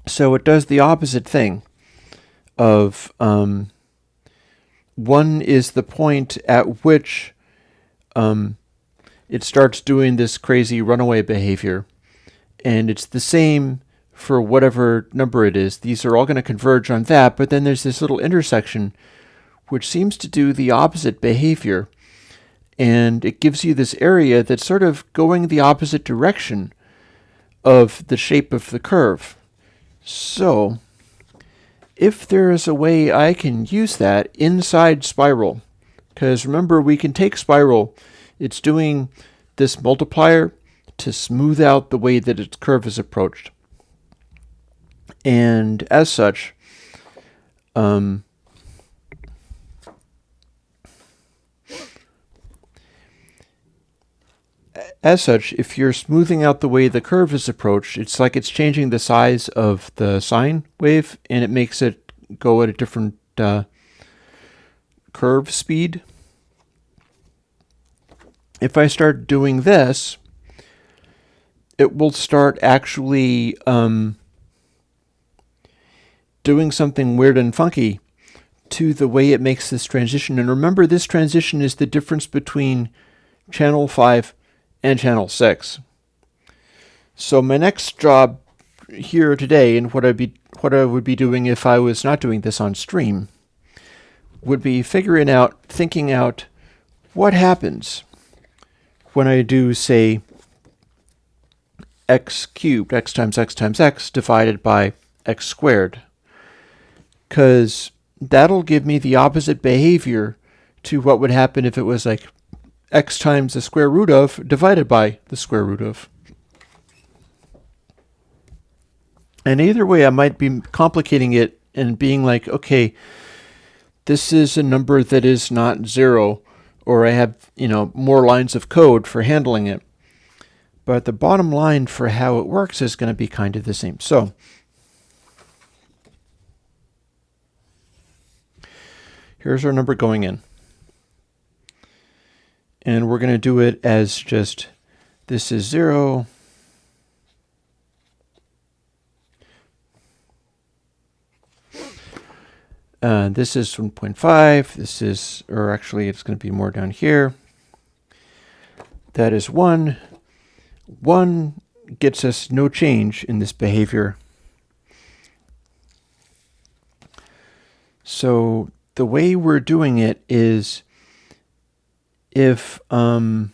So it does the opposite thing of 1 is the point at which it starts doing this crazy runaway behavior. And it's the same for whatever number it is. These are all going to converge on that, but then there's this little intersection which seems to do the opposite behavior. And it gives you this area that's sort of going the opposite direction of the shape of the curve. So, if there is a way I can use that inside Spiral, because remember, we can take Spiral, it's doing this multiplier to smooth out the way that its curve is approached. And as such, if you're smoothing out the way the curve is approached, it's like it's changing the size of the sine wave, and it makes it go at a different curve speed. If I start doing this, it will start actually doing something weird and funky to the way it makes this transition. And remember, this transition is the difference between channel 5 and channel 6. So my next job here today, and what I would be doing if I was not doing this on stream, would be thinking out what happens when I do, say, x cubed, x times x times x, divided by x squared. Because that'll give me the opposite behavior to what would happen if it was like x times the square root of divided by the square root of. And either way, I might be complicating it and being like, okay, this is a number that is not 0, or I have, more lines of code for handling it. But the bottom line for how it works is going to be kind of the same. So here's our number going in. And we're going to do it as just, this is 0. This is 1.5. This is, or actually it's going to be more down here. That is 1. 1 gets us no change in this behavior. So the way we're doing it is if the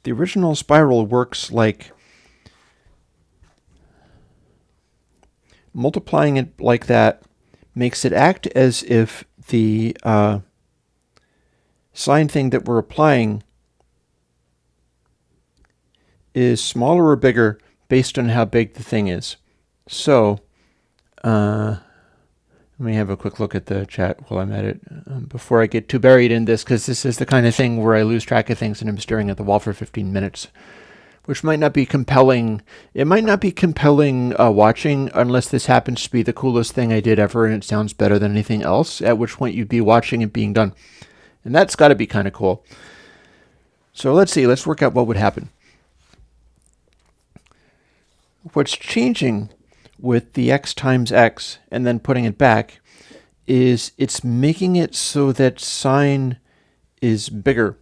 original spiral works like multiplying it like that makes it act as if the sine thing that we're applying is smaller or bigger based on how big the thing is. So let me have a quick look at the chat while I'm at it before I get too buried in this, because this is the kind of thing where I lose track of things and I'm staring at the wall for 15 minutes, which might not be compelling. It might not be compelling watching unless this happens to be the coolest thing I did ever and it sounds better than anything else, at which point you'd be watching it being done. And that's got to be kind of cool. So let's see. Let's work out what would happen. What's changing with the x times x and then putting it back is it's making it so that sine is bigger.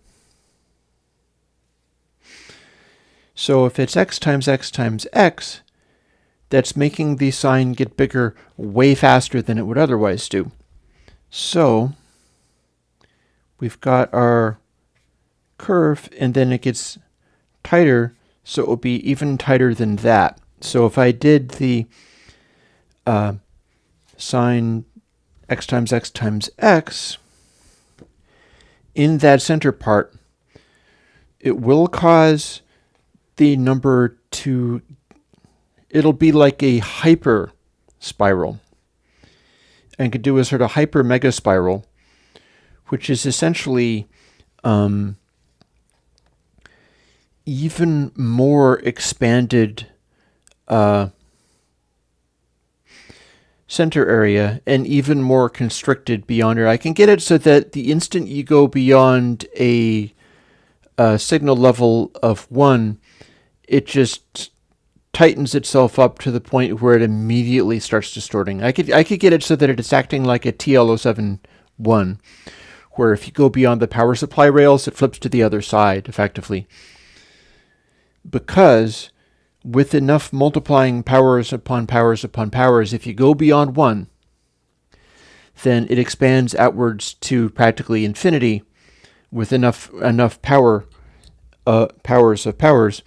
So if it's x times x times x, that's making the sine get bigger way faster than it would otherwise do. So we've got our curve, and then it gets tighter, so it will be even tighter than that. So if I did the sine x times x times x in that center part, it will cause the number to it'll be like a hyper spiral, and could do a sort of hyper mega spiral, which is essentially even more expanded center area and even more constricted beyond it. I can get it so that the instant you go beyond a signal level of 1, it just tightens itself up to the point where it immediately starts distorting. I could get it so that it's acting like a TL071, where if you go beyond the power supply rails, it flips to the other side effectively. Because with enough multiplying powers upon powers upon powers, if you go beyond 1, then it expands outwards to practically infinity with enough powers of powers.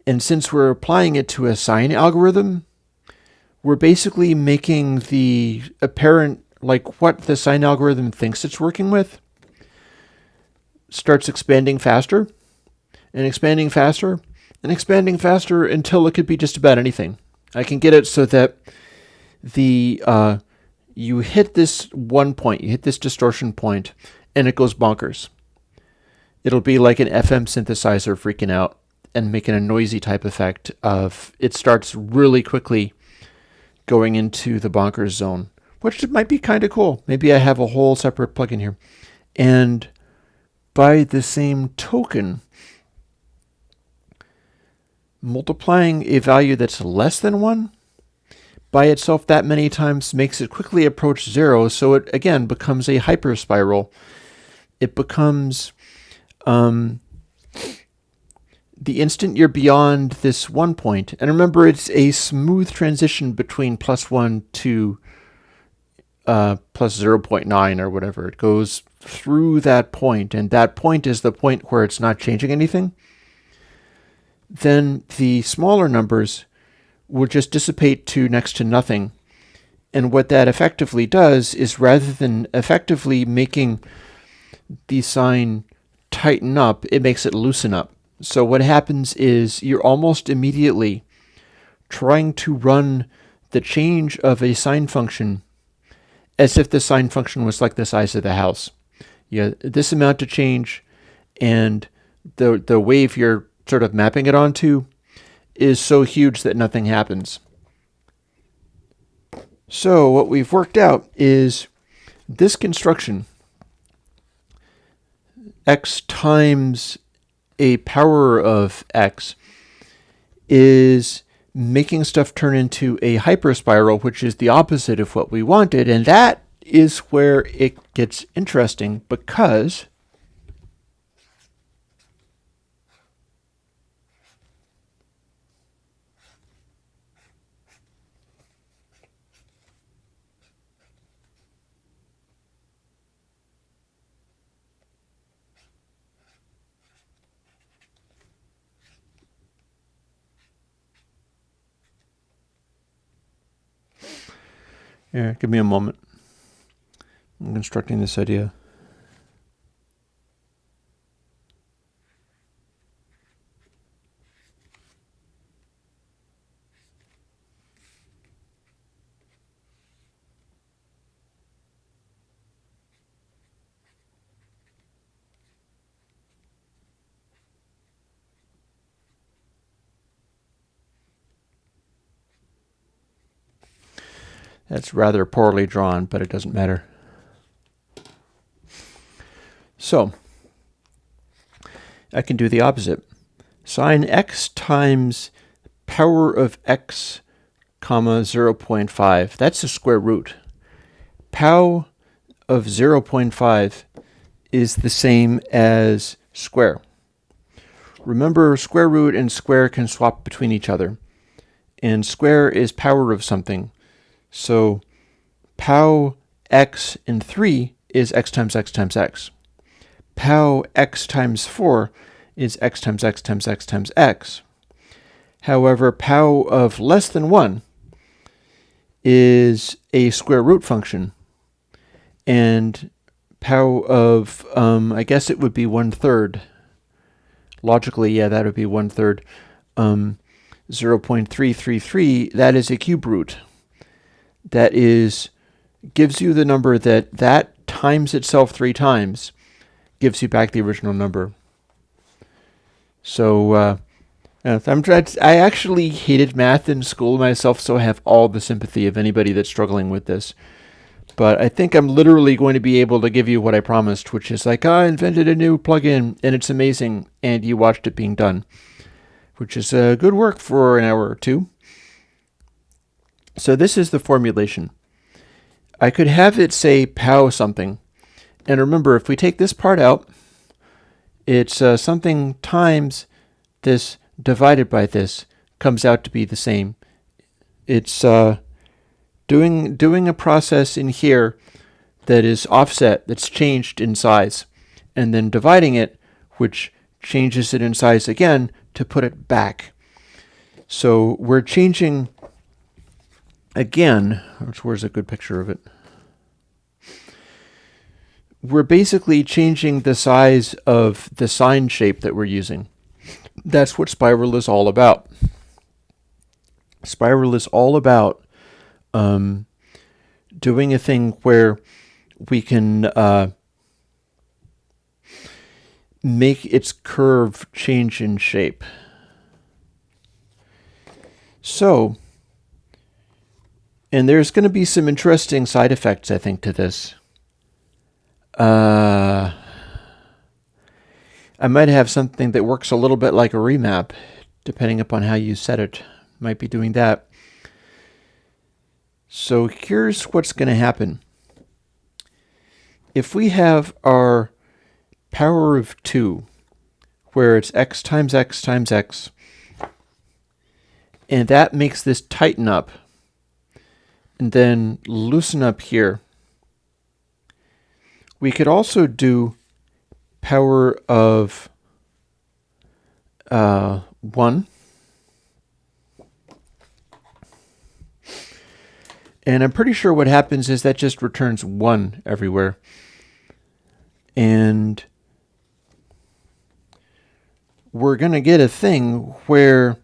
And since we're applying it to a sine algorithm, we're basically making the apparent, like what the sine algorithm thinks it's working with, starts expanding faster and expanding faster and expanding faster until it could be just about anything. I can get it so that you hit this one point, you hit this distortion point, and it goes bonkers. It'll be like an FM synthesizer freaking out and making a noisy type effect of it starts really quickly going into the bonkers zone, which might be kind of cool. Maybe I have a whole separate plugin here. And by the same token, multiplying a value that's less than 1 by itself that many times makes it quickly approach 0, so it again becomes a hyperspiral. It becomes the instant you're beyond this 1 point, and remember it's a smooth transition between +1 to plus 0.9 or whatever. It goes through that point, and that point is the point where it's not changing anything. Then the smaller numbers will just dissipate to next to nothing. And what that effectively does is, rather than effectively making the sine tighten up, it makes it loosen up. So what happens is you're almost immediately trying to run the change of a sine function as if the sine function was like the size of the house. You have this amount to change, and the wave you're sort of mapping it onto is so huge that nothing happens. So what we've worked out is this construction, x times a power of x, is making stuff turn into a hyperspiral, which is the opposite of what we wanted. And that is where it gets interesting, because yeah, give me a moment. I'm constructing this idea. That's rather poorly drawn, but it doesn't matter. So I can do the opposite. Sine x times power of x, comma 0.5. That's the square root. Pow of 0.5 is the same as square. Remember, square root and square can swap between each other. And square is power of something. So pow x in 3 is x times x times x. Pow x times 4 is x times x times x times x. However, pow of less than 1 is a square root function. And pow of, I guess it would be 1/3. Logically, yeah, that would be 1/3. 0.333, that is a cube root. That gives you the number that times itself 3 times, gives you back the original number. So I actually hated math in school myself, so I have all the sympathy of anybody that's struggling with this. But I think I'm literally going to be able to give you what I promised, which is like, I invented a new plugin and it's amazing, and you watched it being done, which is good work for an hour or two. So this is the formulation. I could have it say pow something. And remember, if we take this part out, it's something times this divided by this comes out to be the same. It's doing a process in here that is offset, that's changed in size, and then dividing it, which changes it in size again to put it back. So we're changing again, where's a good picture of it? We're basically changing the size of the sign shape that we're using. That's what Spiral is all about. Spiral is all about doing a thing where we can make its curve change in shape. So, and there's going to be some interesting side effects, I think, to this. I might have something that works a little bit like a remap, depending upon how you set it. Might be doing that. So here's what's going to happen. If we have our power of 2, where it's x times x times x, and that makes this tighten up, and then loosen up here, we could also do power of 1. And I'm pretty sure what happens is that just returns 1 everywhere. And we're going to get a thing where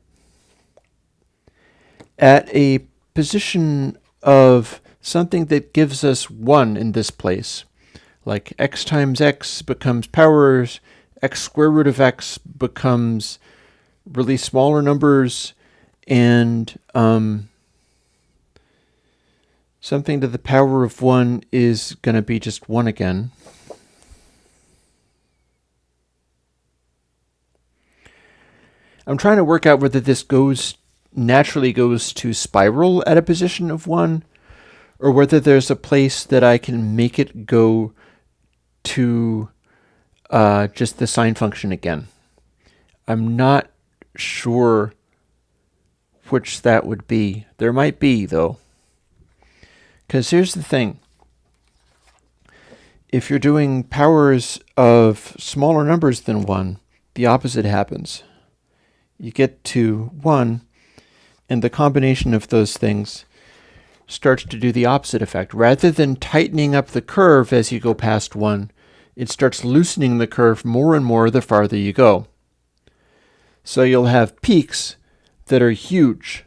at a position of something that gives us 1 in this place, like x times x becomes powers, x square root of x becomes really smaller numbers, and something to the power of 1 is going to be just 1 again. I'm trying to work out whether this naturally goes to spiral at a position of 1, or whether there's a place that I can make it go to just the sine function again. I'm not sure which that would be. There might be, though. Because here's the thing. If you're doing powers of smaller numbers than 1, the opposite happens. You get to 1, and the combination of those things starts to do the opposite effect. Rather than tightening up the curve as you go past 1, it starts loosening the curve more and more the farther you go. So you'll have peaks that are huge,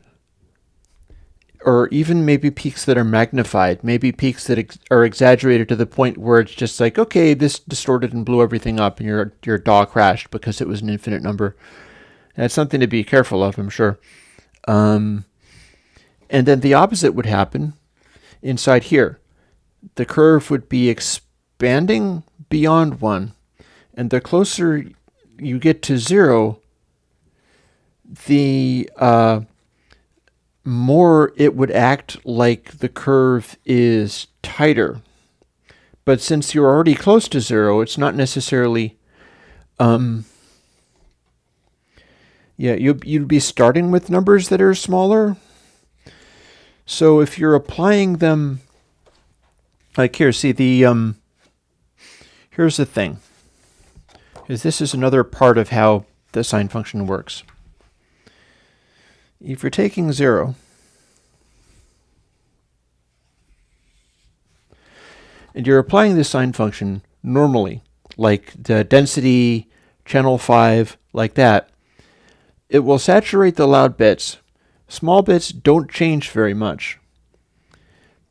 or even maybe peaks that are magnified, maybe peaks that are exaggerated to the point where it's just like, okay, this distorted and blew everything up, and your DAW crashed because it was an infinite number. That's something to be careful of, I'm sure. And then the opposite would happen inside here. The curve would be expanding beyond 1, and the closer you get to 0, the more it would act like the curve is tighter. But since you're already close to 0, it's not necessarily... you'd be starting with numbers that are smaller. So if you're applying them... Like here, see the... here's the thing. This is another part of how the sine function works. If you're taking 0, and you're applying the sine function normally, like the density, channel 5, like that, it will saturate the loud bits. Small bits don't change very much.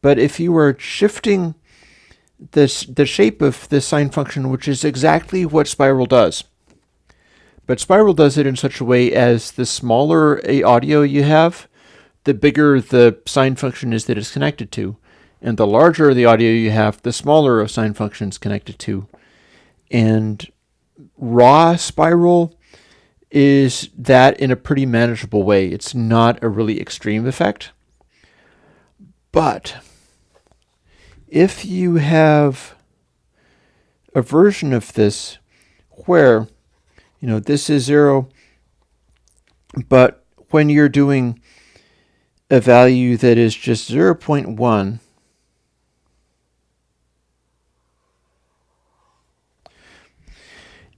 But if you are shifting the shape of this sine function, which is exactly what spiral does, but spiral does it in such a way as the smaller a audio you have, the bigger the sine function is that it's connected to. And the larger the audio you have, the smaller a sine function is connected to. And raw spiral is that in a pretty manageable way. It's not a really extreme effect. But if you have a version of this where, this is 0, but when you're doing a value that is just 0.1,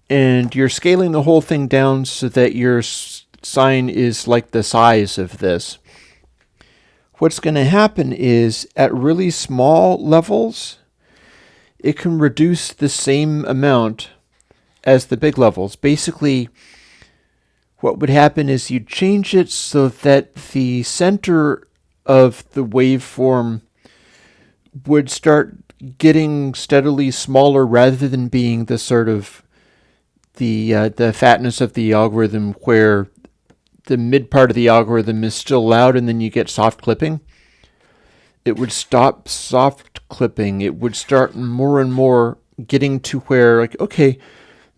and you're scaling the whole thing down so that your sine is like the size of this, what's going to happen is at really small levels, it can reduce the same amount as the big levels. Basically, what would happen is you'd change it so that the center of the waveform would start getting steadily smaller rather than being the sort of the fatness of the algorithm where the mid part of the algorithm is still loud and then you get soft clipping. It would stop soft clipping. It would start more and more getting to where, okay,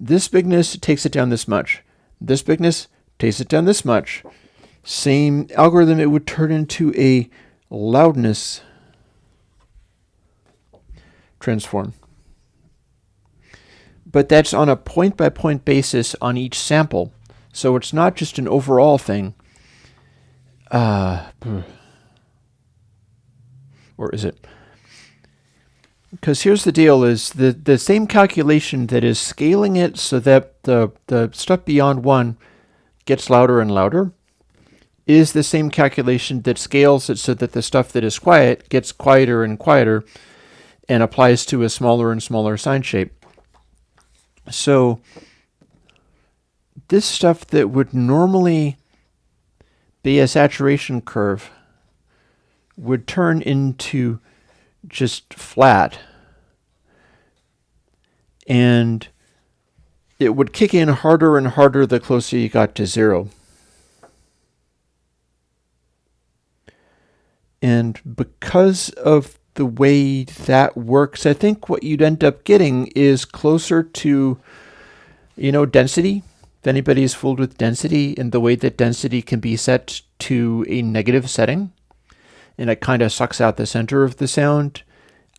this bigness takes it down this much. This bigness takes it down this much. Same algorithm, it would turn into a loudness transform. But that's on a point-by-point basis on each sample. So it's not just an overall thing. Or is it? Because here's the deal, is the same calculation that is scaling it so that the stuff beyond 1 gets louder and louder is the same calculation that scales it so that the stuff that is quiet gets quieter and quieter and applies to a smaller and smaller sine shape. So this stuff that would normally be a saturation curve would turn into just flat, and it would kick in harder and harder the closer you got to 0. And because of the way that works, I think what you'd end up getting is closer to, density. If anybody's fooled with density and the way that density can be set to a negative setting, and it kind of sucks out the center of the sound,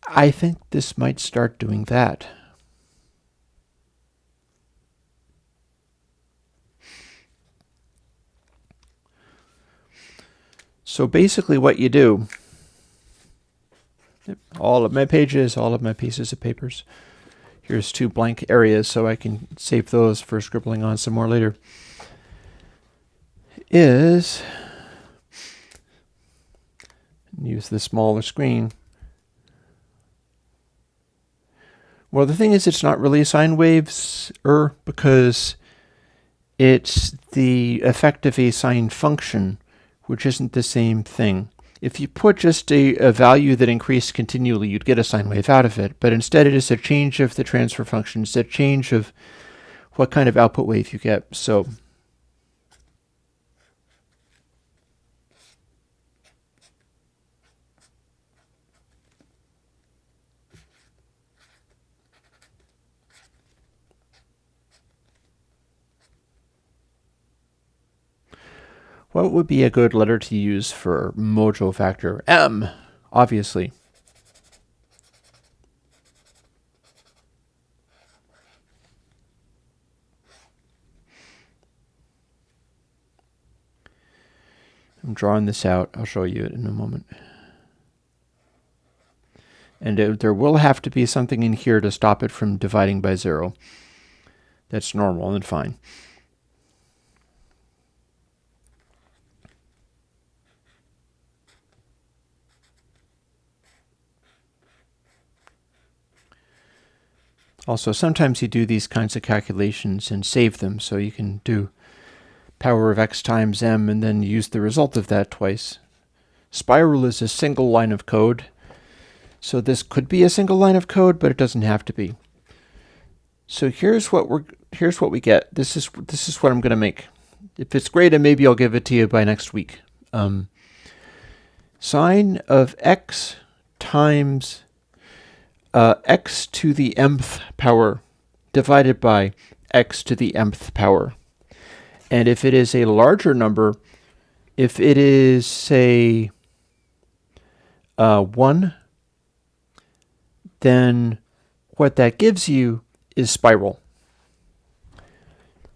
I think this might start doing that. So basically what you do, all of my pages, all of my pieces of papers, here's 2 blank areas so I can save those for scribbling on some more later, is use the smaller screen. Well, the thing is, it's not really sine waves, because it's the effect of a sine function, which isn't the same thing. If you put just a value that increased continually, you'd get a sine wave out of it. But instead, it is a change of the transfer function. It's a change of what kind of output wave you get. So what would be a good letter to use for mojo factor? M, obviously. I'm drawing this out. I'll show you it in a moment. And there will have to be something in here to stop it from dividing by 0. That's normal and fine. Also, sometimes you do these kinds of calculations and save them so you can do power of x times m and then use the result of that twice. Spiral is a single line of code. So this could be a single line of code, but it doesn't have to be. So here's what we get. This is what I'm going to make. If it's great, and maybe I'll give it to you by next week. Sine of x times x to the mth power divided by x to the mth power. And if it is a larger number, if it is, say, 1, then what that gives you is spiral.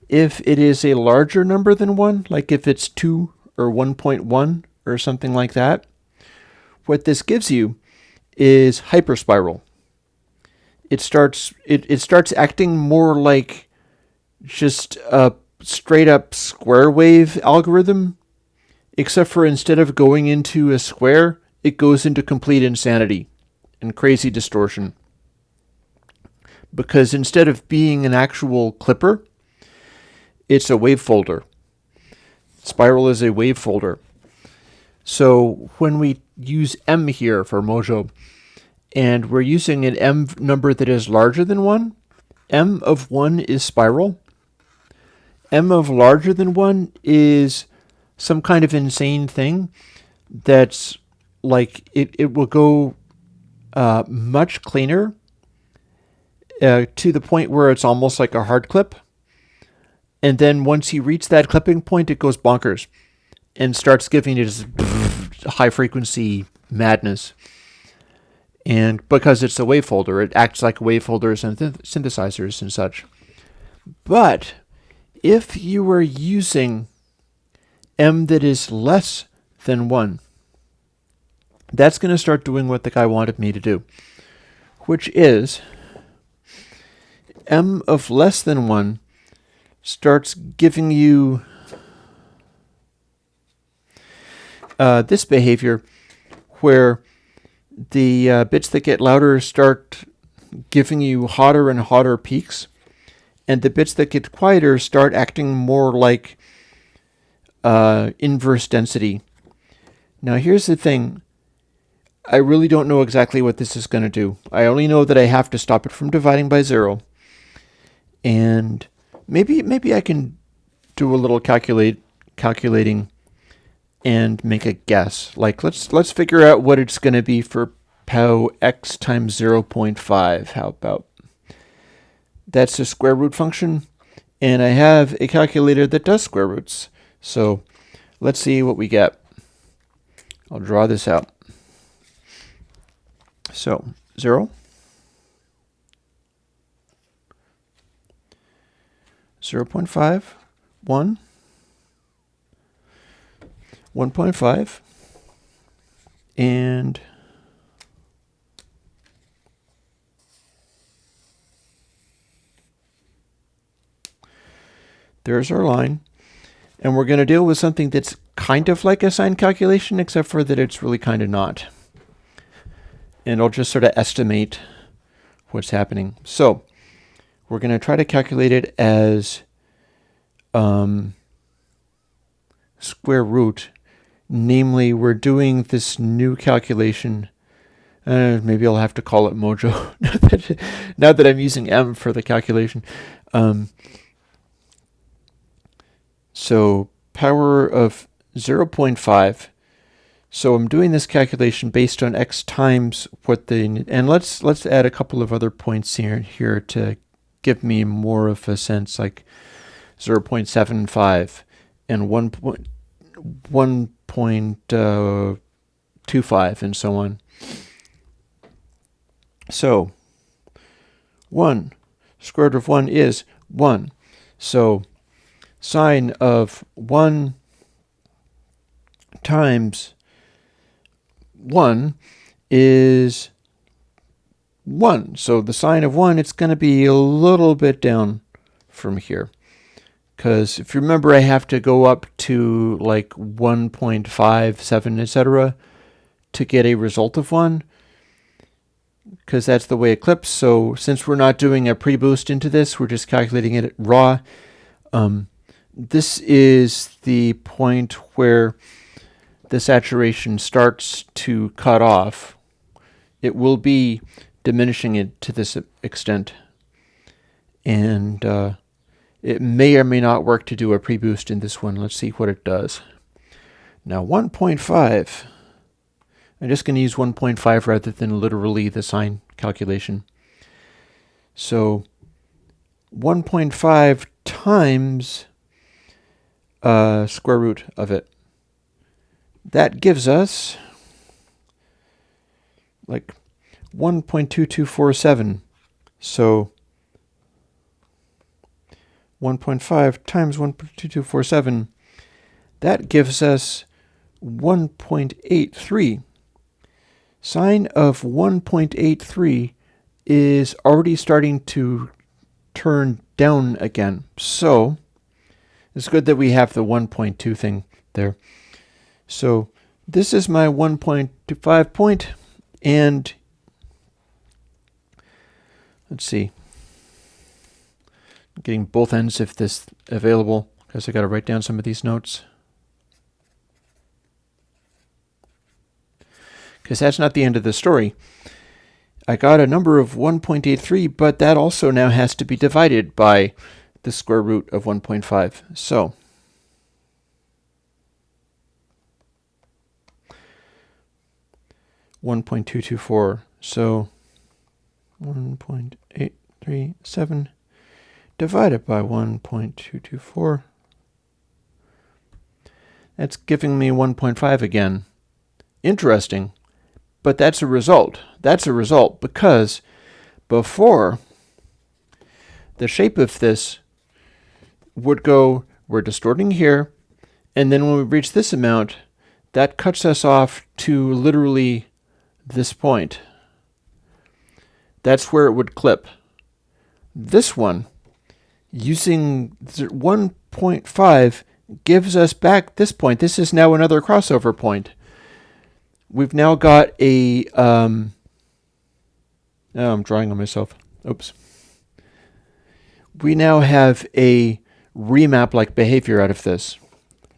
If it is a larger number than 1, like if it's 2 or 1.1 or something like that, what this gives you is hyperspiral. It starts acting more like just a straight up square wave algorithm, except for instead of going into a square, it goes into complete insanity and crazy distortion. Because instead of being an actual clipper, it's a wave folder. Spiral is a wave folder. So when we use m here for Mojo, and we're using an m number that is larger than 1, m of 1 is spiral. M of larger than 1 is some kind of insane thing that's like it will go much cleaner to the point where it's almost like a hard clip. And then once you reach that clipping point, it goes bonkers and starts giving you this high frequency madness. And because it's a wave folder, it acts like wave folders and synthesizers and such. But if you were using m that is less than 1, that's going to start doing what the guy wanted me to do, which is m of less than 1 starts giving you this behavior where the bits that get louder start giving you hotter and hotter peaks, and the bits that get quieter start acting more like inverse density. Now here's the thing. I really don't know exactly what this is going to do. I only know that I have to stop it from dividing by 0. And maybe I can do a little calculating and make a guess. Like let's figure out what it's going to be for pow x times 0.5. How about that's a square root function, and I have a calculator that does square roots. So let's see what we get. I'll draw this out. So 0, 0.5, 1, 1.5, and there's our line. And we're going to deal with something that's kind of like a sign calculation, except for that it's really kind of not. And I'll just sort of estimate what's happening. So we're going to try to calculate it as square root. Namely, we're doing this new calculation. Maybe I'll have to call it Mojo now that I'm using m for the calculation. So power of 0.5. So I'm doing this calculation based on x times what they, and let's add a couple of other points here to give me more of a sense, like 0.75 and 1.25 and so on. So 1 square root of 1 is 1. So sine of 1 times 1 is 1. So the sine of 1, it's going to be a little bit down from here. Because if you remember, I have to go up to like 1.57, etc. to get a result of 1. Because that's the way it clips. So since we're not doing a pre-boost into this, we're just calculating it raw. this is the point where the saturation starts to cut off. It will be diminishing it to this extent. And it may or may not work to do a pre-boost in this one. Let's see what it does. Now 1.5, I'm just going to use 1.5 rather than literally the sine calculation. So 1.5 times square root of it. That gives us like 1.2247. So 1.5 times 1.2247, that gives us 1.83. Sine of 1.83 is already starting to turn down again. So it's good that we have the 1.2 thing there. So this is my 1.25 point, and let's see. I'm getting both ends of this available because I got to write down some of these notes. Because that's not the end of the story. I got a number of 1.83, but that also now has to be divided by the square root of 1.5. So 1.224. So 1.837 divided by 1.224. That's giving me 1.5 again. Interesting. But that's a result. That's a result because before, the shape of this would go, we're distorting here, and then when we reach this amount, that cuts us off to literally this point. That's where it would clip. This one, using 1.5, gives us back this point. This is now another crossover point. We've now got a, oh, I'm drawing on myself. Oops. We now have a remap-like behavior out of this,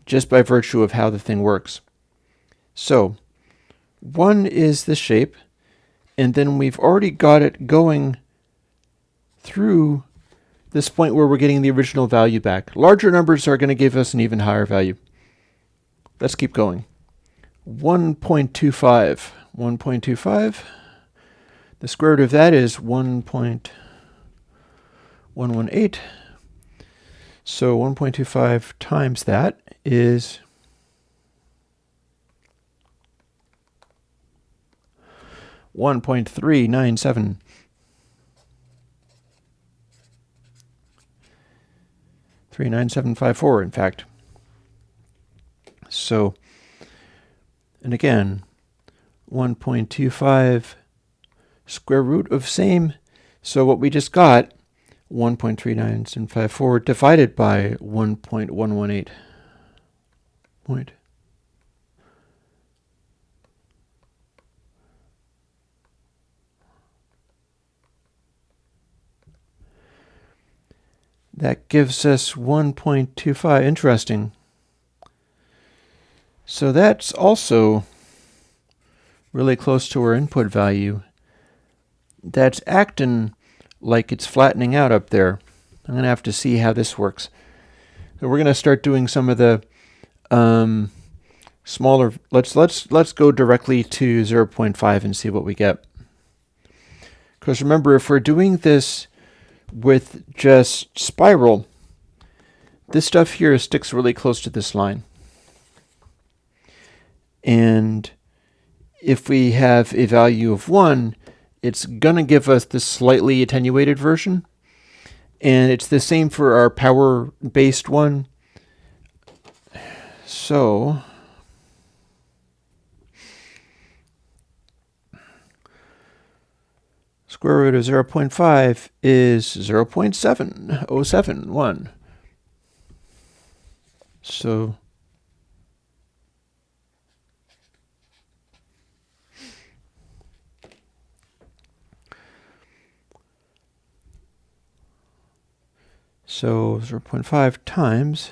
just by virtue of how the thing works. So, one is the shape, and then we've already got it going through this point where we're getting the original value back. Larger numbers are going to give us an even higher value. Let's keep going. 1.25. 1.25. The square root of that is 1.118. So 1.25 times that is 1.397. 39754, in fact. So, and again, 1.25 square root of same. So what we just got, 1.39754 divided by 1.118. Point. That gives us 1.25. Interesting. So that's also really close to our input value. That's acting like it's flattening out up there. I'm going to have to see how this works. So we're going to start doing some of the smaller. Let's go directly to 0.5 and see what we get. Because remember, if we're doing this with just spiral, this stuff here sticks really close to this line. And if we have a value of 1, it's going to give us the slightly attenuated version. And it's the same for our power-based one. So square root of 0.5 is 0.7071. So So 0.5 times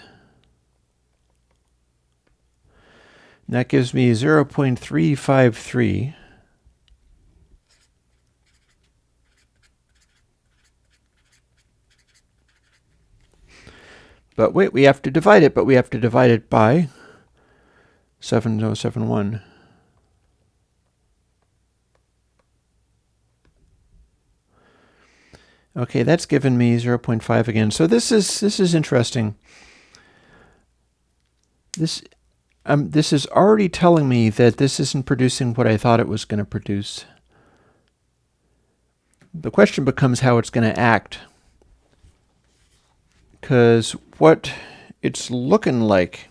That gives me 0.353. But wait, we have to divide it, but we have to divide it by 7071. Okay, that's given me 0.5 again. So this is interesting. This is already telling me that this isn't producing what I thought it was going to produce. The question becomes how it's going to act. Because what it's looking like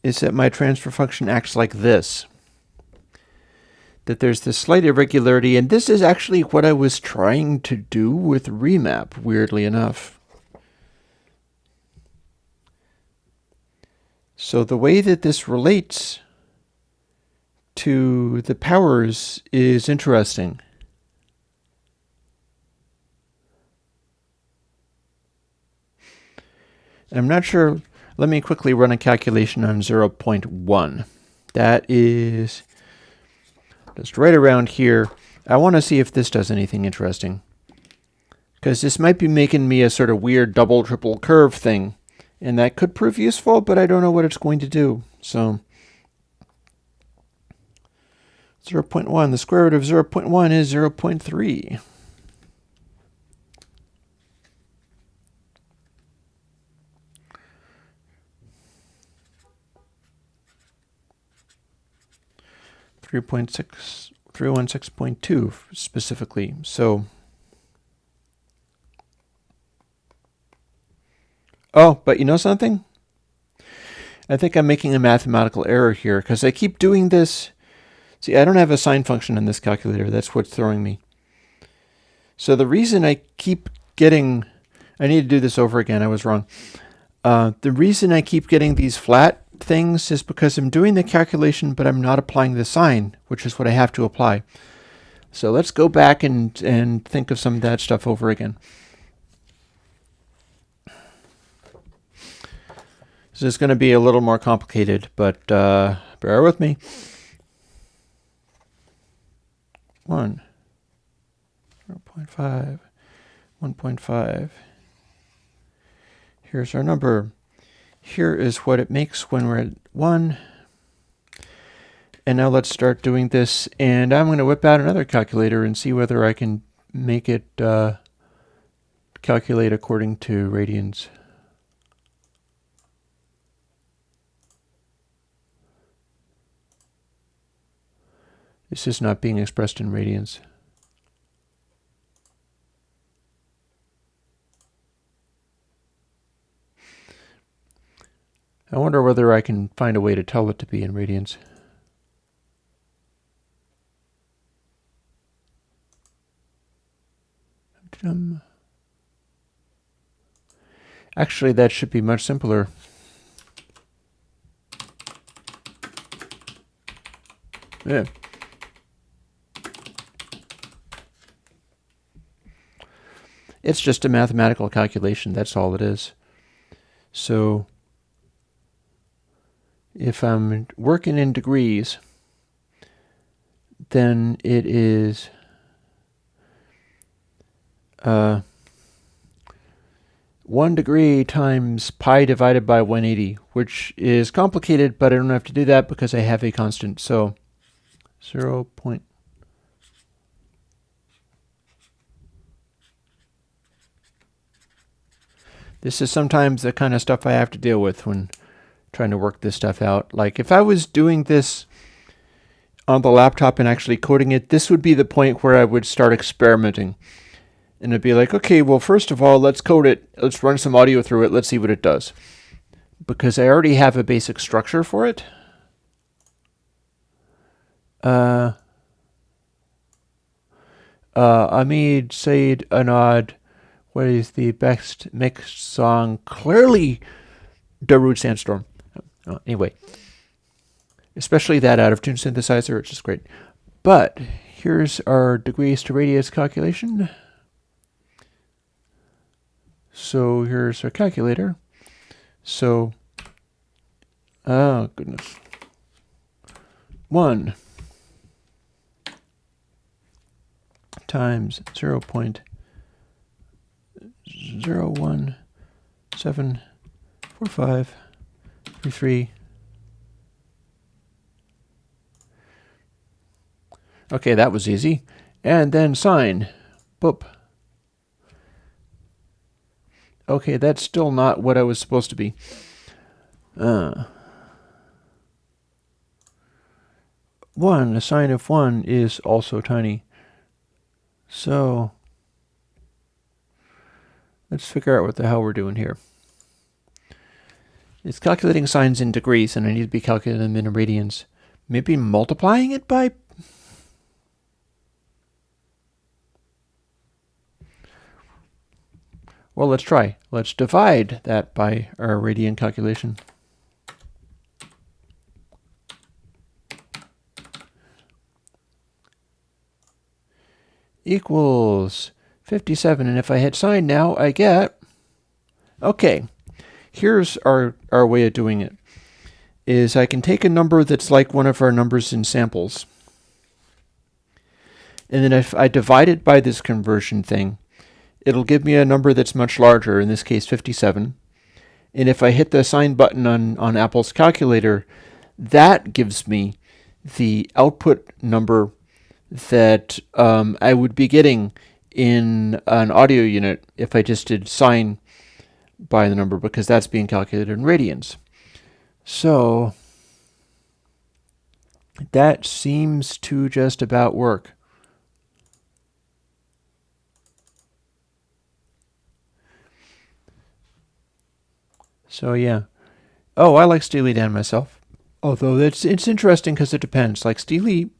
is that my transfer function acts like this. That there's this slight irregularity, and this is actually what I was trying to do with remap, weirdly enough. So the way that this relates to the powers is interesting. I'm not sure. Let me quickly run a calculation on 0.1. That is just right around here. I want to see if this does anything interesting, because this might be making me a sort of weird double, triple curve thing, and that could prove useful, but I don't know what it's going to do. So 0.1, the square root of 0.1 is 0.3. .316.2 specifically. So, oh, but you know something? I think I'm making a mathematical error here, because I keep doing this. See, I don't have a sine function in this calculator. That's what's throwing me. So the reason I keep getting, I need to do this over again. I was wrong. The reason I keep getting these flat things is because I'm doing the calculation, but I'm not applying the sine, which is what I have to apply. So let's go back and think of some of that stuff over again. This is going to be a little more complicated, but bear with me. 1, 0.5, 1.5. Here's our number. Here is what it makes when we're at 1. And now let's start doing this. And I'm going to whip out another calculator and see whether I can make it calculate according to radians. This is not being expressed in radians. I wonder whether I can find a way to tell it to be in radians. Actually, that should be much simpler. Yeah. It's just a mathematical calculation. That's all it is. So if I'm working in degrees, then it is 1 degree times pi divided by 180, which is complicated, but I don't have to do that because I have a constant. So 0. This is sometimes the kind of stuff I have to deal with when trying to work this stuff out. Like if I was doing this on the laptop and actually coding it, this would be the point where I would start experimenting. And it'd be like, okay, well, first of all, let's code it. Let's run some audio through it. Let's see what it does. Because I already have a basic structure for it. Amid Said Anad, what is the best mixed song? Clearly, Darude Sandstorm. Anyway, especially that out of tune synthesizer, which is great. But here's our degrees to radius calculation. So here's our calculator. So, oh goodness. 1 times 0.017533. Okay, that was easy. And then sine. Boop. Okay, that's still not what I was supposed to be. 1, the sine of 1 is also tiny. So, let's figure out what the hell we're doing here. It's calculating sines in degrees, and I need to be calculating them in radians. Maybe multiplying it by... Well, let's try. Let's divide that by our radian calculation. Equals 57, and if I hit sine now, I get... Okay, here's our way of doing it. Is I can take a number that's like one of our numbers in samples, and then if I divide it by this conversion thing, it'll give me a number that's much larger, in this case 57. And if I hit the sine button on Apple's calculator, that gives me the output number that I would be getting in an audio unit if I just did sine by the number, because that's being calculated in radians. So that seems to just about work. So yeah. Oh, I like Steely Dan myself. Although it's interesting because it depends. Like Steely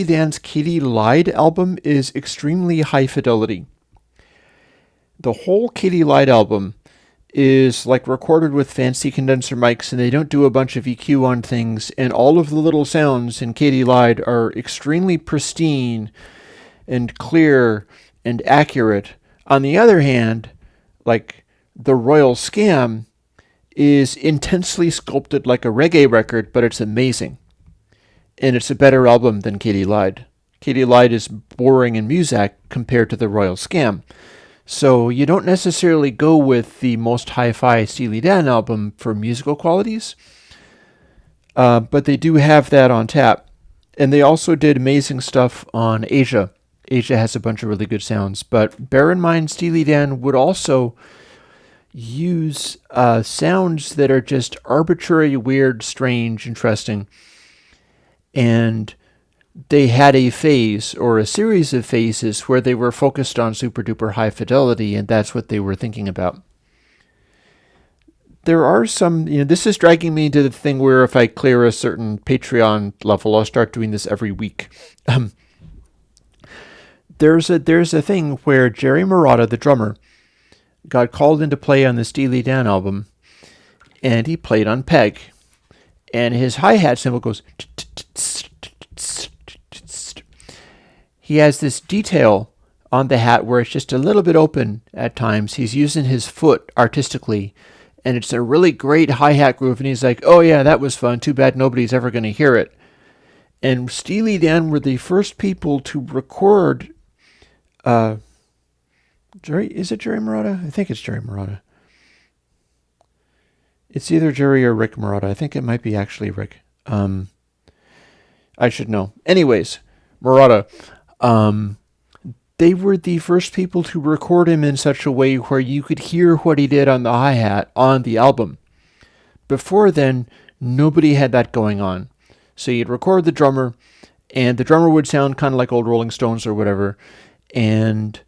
Dan's Katy Lied album is extremely high fidelity. The whole Katy Lied album is like recorded with fancy condenser mics, and they don't do a bunch of EQ on things, and all of the little sounds in Katy Lied are extremely pristine and clear and accurate. On the other hand, like The Royal Scam is intensely sculpted like a reggae record, but it's amazing. And it's a better album than Katy Lied. Katy Lied is boring in music compared to The Royal Scam. So you don't necessarily go with the most hi-fi Steely Dan album for musical qualities, but they do have that on tap. And they also did amazing stuff on Asia. Asia has a bunch of really good sounds, but bear in mind Steely Dan would also use sounds that are just arbitrary, weird, strange, interesting. And they had a phase or a series of phases where they were focused on super duper high fidelity, and that's what they were thinking about. There are some, this is dragging me into the thing where if I clear a certain Patreon level, I'll start doing this every week. There's a thing where Jerry Marotta, the drummer, got called into play on the Steely Dan album, and he played on peg, and his hi-hat cymbal goes. He has this detail on the hat where it's just a little bit open at times. He's using his foot artistically, and it's a really great hi-hat groove, and he's like, oh yeah, that was fun. Too bad nobody's ever going to hear it. And Steely Dan were the first people to record... is it Jerry Marotta? I think it's Jerry Marotta. It's either Jerry or Rick Marotta. I think it might be actually Rick. I should know. Anyways, Marotta. They were the first people to record him in such a way where you could hear what he did on the hi-hat on the album. Before then, nobody had that going on. So you'd record the drummer, and the drummer would sound kind of like old Rolling Stones or whatever, and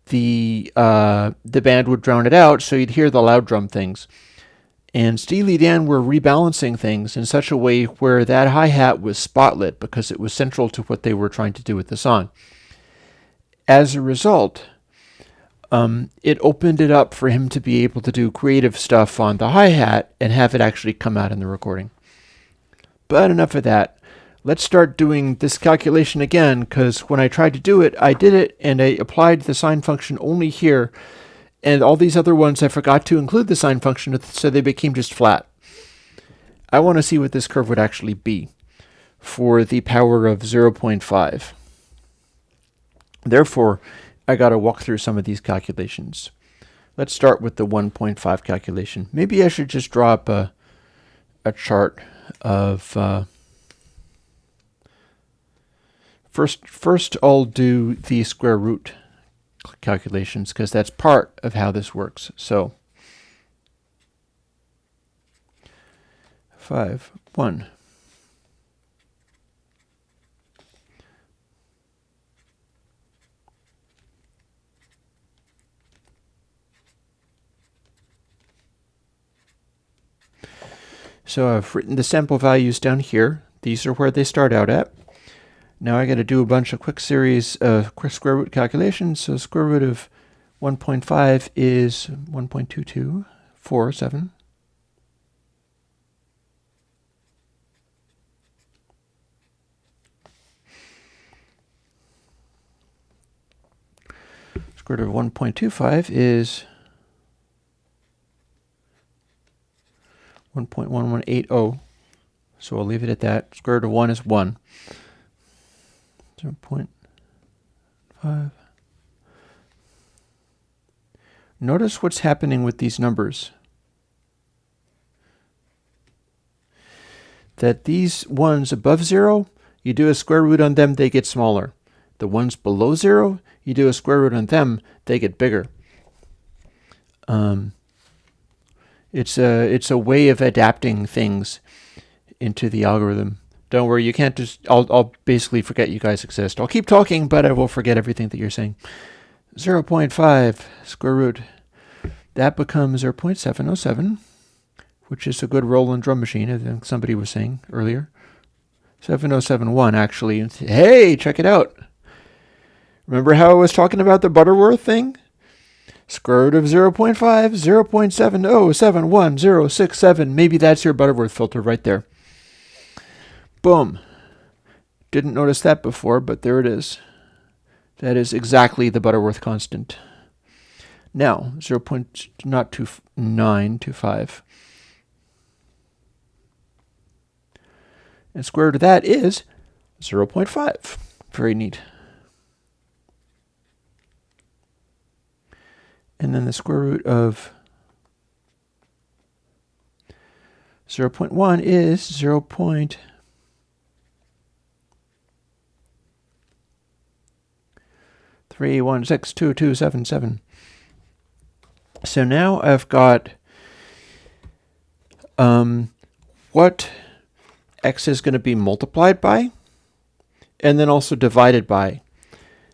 the band would drown it out, so you'd hear the loud drum things. And Steely Dan were rebalancing things in such a way where that hi-hat was spotlit because it was central to what they were trying to do with the song. As a result, it opened it up for him to be able to do creative stuff on the hi-hat and have it actually come out in the recording. But enough of that. Let's start doing this calculation again, because when I tried to do it, I did it and I applied the sine function only here, And all these other ones I forgot to include the sine function, so they became just flat. I want to see what this curve would actually be for the power of 0.5. Therefore, I got to walk through some of these calculations. Let's start with the 1.5 calculation. Maybe I should just draw up a chart of... First, I'll do the square root calculations, because that's part of how this works. So, 5, 1. So I've written the sample values down here. These are where they start out at. Now I got to do a bunch of quick series of quick square root calculations. So square root of 1.5 is 1.2247. Square root of 1.25 is 1.1180. So I'll leave it at that. Square root of 1 is 1. 0.5. Notice what's happening with these numbers. That these ones above 0, you do a square root on them, they get smaller. The ones below 0, you do a square root on them, they get bigger. It's a way of adapting things into the algorithm. Don't worry, you can't just... I'll basically forget you guys exist. I'll keep talking, but I will forget everything that you're saying. 0.5 square root. That becomes 0.707, which is a good roll and drum machine, I think somebody was saying earlier. 7071, actually. Hey, check it out. Remember how I was talking about the Butterworth thing? Square root of 0.5, 0.7071067. Maybe that's your Butterworth filter right there. Boom. Didn't notice that before, but there it is. That is exactly the Butterworth constant. Now, 0.925. And square root of that is 0.5. Very neat. And then the square root of 0.1 is 0.3162277. So now I've got what x is going to be multiplied by, and then also divided by.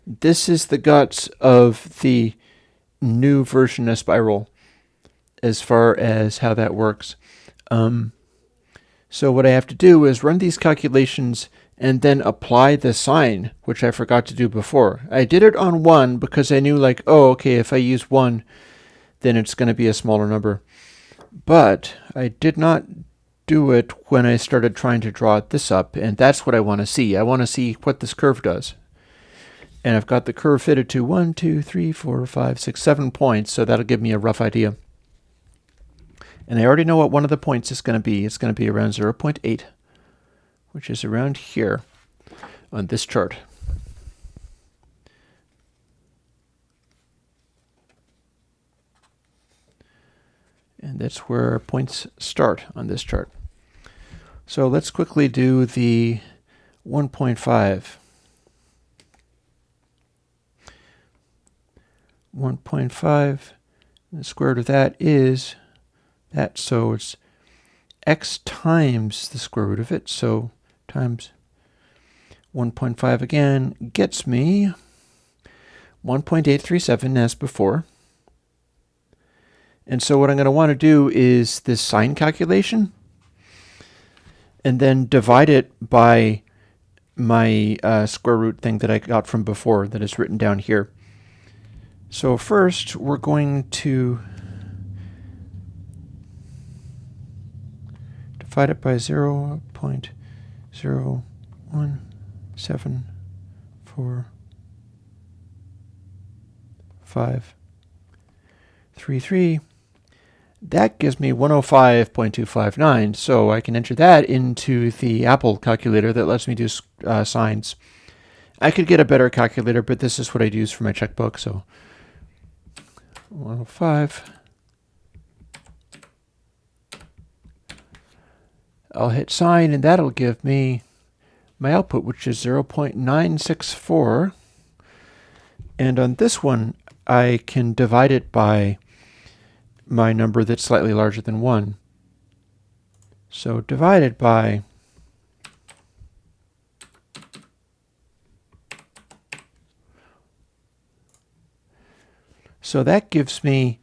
This is the guts of the new version of Spiral as far as how that works. So what I have to do is run these calculations and then apply the sign, which I forgot to do before. I did it on 1 because I knew, like, oh, okay, if I use 1, then it's going to be a smaller number. But I did not do it when I started trying to draw this up, and that's what I want to see. I want to see what this curve does. And I've got the curve fitted to 1, 2, 3, 4, 5, 6, 7 points, so that'll give me a rough idea. And I already know what one of the points is going to be. It's going to be around 0.8, which is around here on this chart. And that's where points start on this chart. So let's quickly do the 1.5. 1.5, the square root of that is that, so it's x times the square root of it, so times 1.5 again gets me 1.837 as before. And so what I'm going to want to do is this sign calculation, and then divide it by my square root thing that I got from before that is written down here. So first, we're going to divide it by 0.01745. 33. That gives me 105.259, so I can enter that into the Apple calculator that lets me do sines. I could get a better calculator, but this is what I'd use for my checkbook, so 105. I'll hit sine, and that'll give me my output, which is 0.964. And on this one, I can divide it by my number that's slightly larger than 1. So divided by so that gives me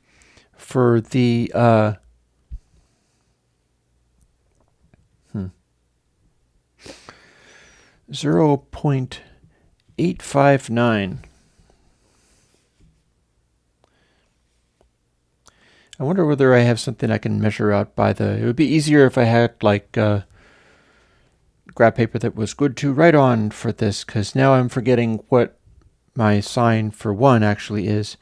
for the 0.859. I wonder whether I have something I can measure out by the... It would be easier if I had like graph paper that was good to write on for this, because now I'm forgetting what my sine for 1 actually is.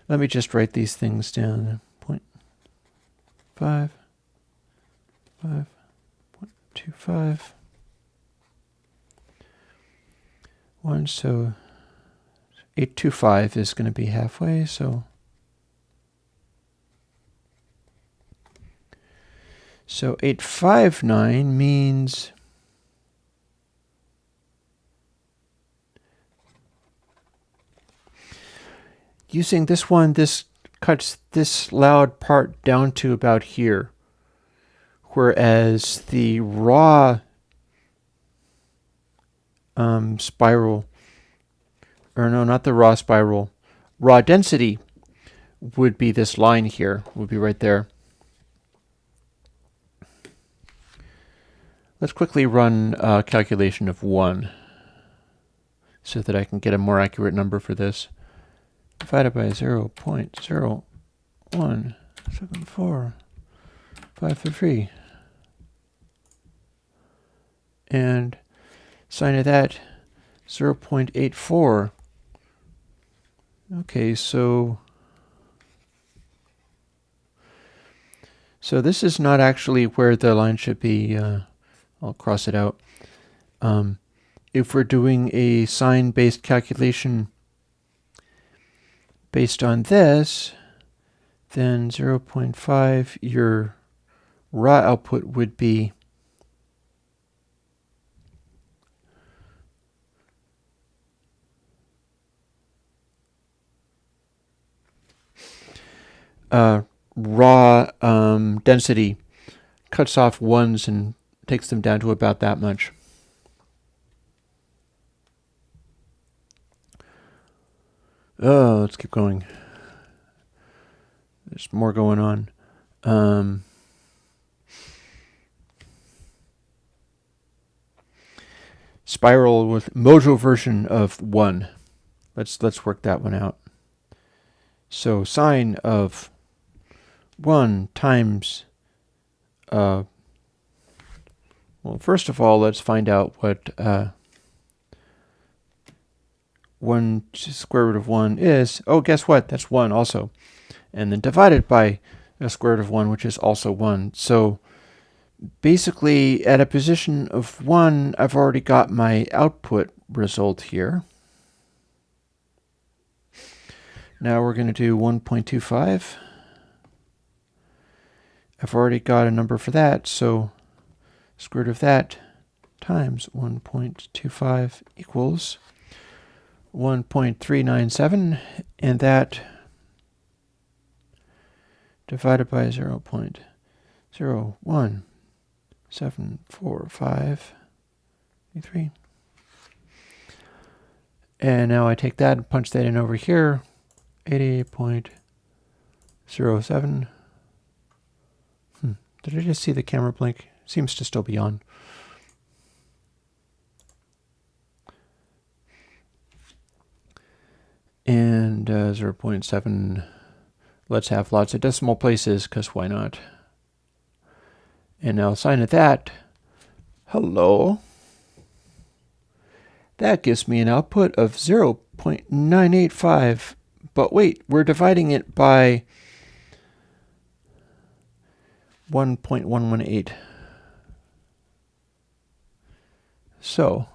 Let me just write these things down. 0.5, 5.25, 1, so 825 is going to be halfway, so 859 means using this one, this cuts this loud part down to about here, whereas the raw spiral, or no, not the raw spiral, raw density would be this line here, would be right there. Let's quickly run a calculation of 1 so that I can get a more accurate number for this. Divided by 0.0174533. And sine of that, 0.84. Okay, so this is not actually where the line should be. I'll cross it out. If we're doing a sine-based calculation based on this, then 0.5, your raw output would be raw density cuts off ones and takes them down to about that much. Oh, let's keep going. There's more going on. Spiral with Mojo version of 1. Let's work that one out. So sine of 1 times well, first of all, let's find out what 1 square root of 1 is. Oh, guess what? That's 1 also. And then divided by a square root of 1, which is also 1. So basically, at a position of 1, I've already got my output result here. Now we're going to do 1.25. I've already got a number for that, so square root of that times 1.25 equals 1.397, and that divided by 0.0174533. And now I take that and punch that in over here, 88.07. Did I just see the camera blink? Seems to still be on. And 0.7. Let's have lots of decimal places, because why not? And now sine of that. Hello. That gives me an output of 0.985 But wait, we're dividing it by 1.118. So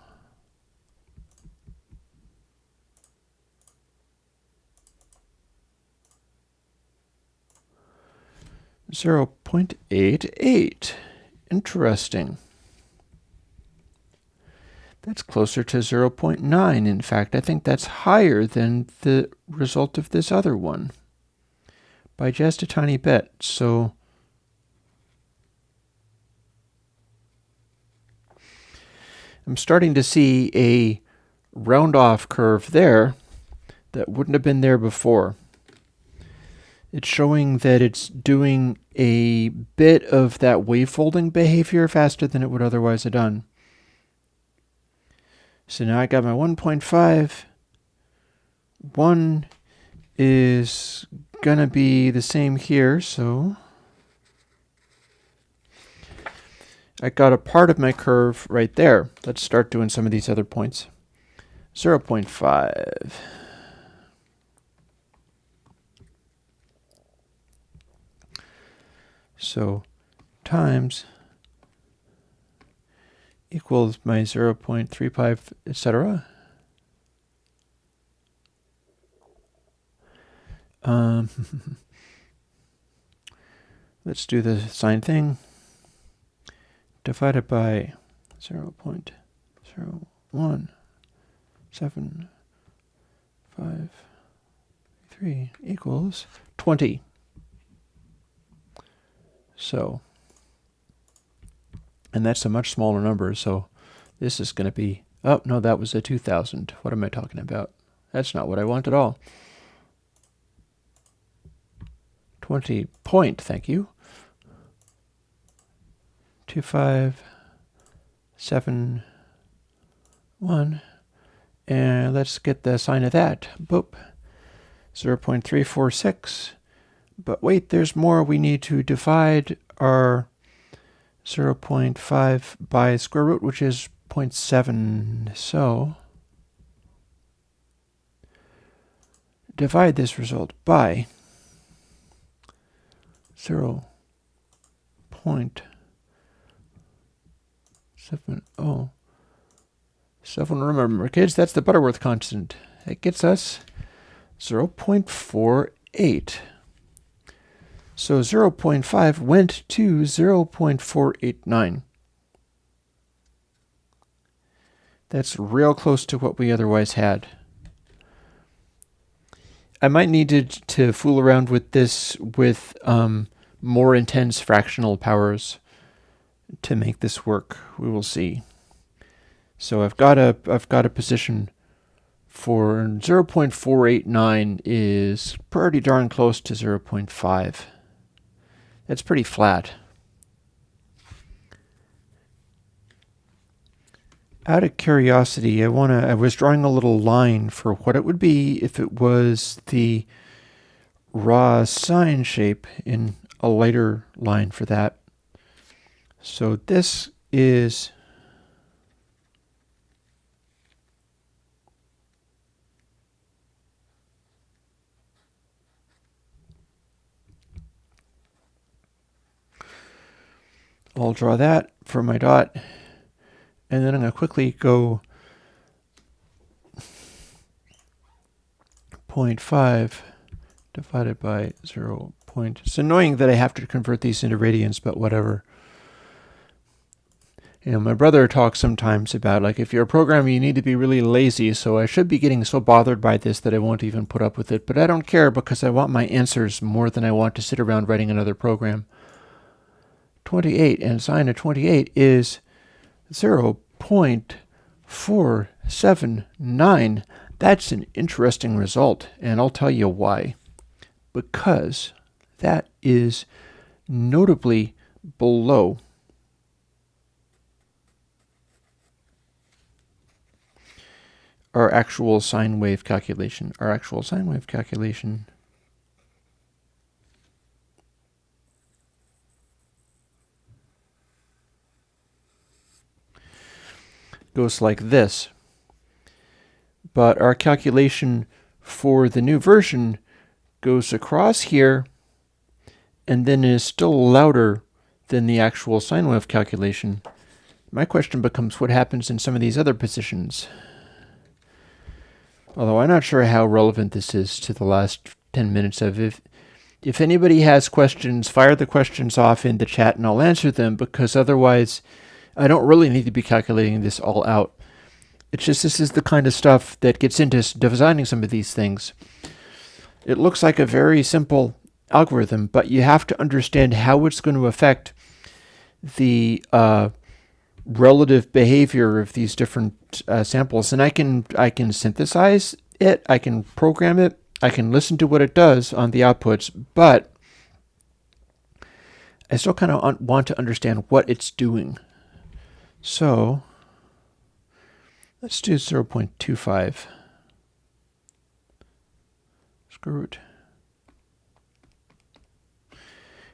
0.88. Interesting. That's closer to 0.9. In fact, I think that's higher than the result of this other one by just a tiny bit. So I'm starting to see a round-off curve there that wouldn't have been there before. It's showing that it's doing a bit of that wave-folding behavior faster than it would otherwise have done. So now I got my 1.5. 1 is going to be the same here, so I got a part of my curve right there. Let's start doing some of these other points. 0.5. So times equals my 0.35, etc. Let's do the sine thing. Divided by 0.01753 equals 20. So, and that's a much smaller number, so this is going to be, oh, no, that was a 2000. What am I talking about? That's not what I want at all. 20 point, thank you. 2571. And let's get the sign of that. Boop. 0.346. But wait, there's more. We need to divide our 0.5 by square root, which is 0.7. So divide this result by 0.70. Remember, kids, that's the Butterworth constant. It gets us 0.48. So 0.5 went to 0.489. That's real close to what we otherwise had. I might need to fool around with this with more intense fractional powers to make this work. We will see. So I've got a position for 0.489 is pretty darn close to 0.5. That's pretty flat. Out of curiosity, I was drawing a little line for what it would be if it was the raw sine shape in a lighter line for that. So this is I'll draw that for my dot, and then I'm going to quickly go 0.5 divided by 0. It's annoying that I have to convert these into radians, but whatever. You know, my brother talks sometimes about, like, if you're a programmer, you need to be really lazy, so I should be getting so bothered by this that I won't even put up with it. But I don't care because I want my answers more than I want to sit around writing another program. 28, and sine of 28 is 0.479. That's an interesting result, and I'll tell you why. Because that is notably below our actual sine wave calculation. Our actual sine wave calculation goes like this. But our calculation for the new version goes across here and then is still louder than the actual sine wave calculation. My question becomes what happens in some of these other positions. Although I'm not sure how relevant this is to the last 10 minutes of it. If anybody has questions, fire the questions off in the chat and I'll answer them, because otherwise I don't really need to be calculating this all out. It's just this is the kind of stuff that gets into designing some of these things. It looks like a very simple algorithm, but you have to understand how it's going to affect the relative behavior of these different samples. And I can synthesize it, I can program it, I can listen to what it does on the outputs, but I still kind of want to understand what it's doing. So let's do 0.25. Screw it.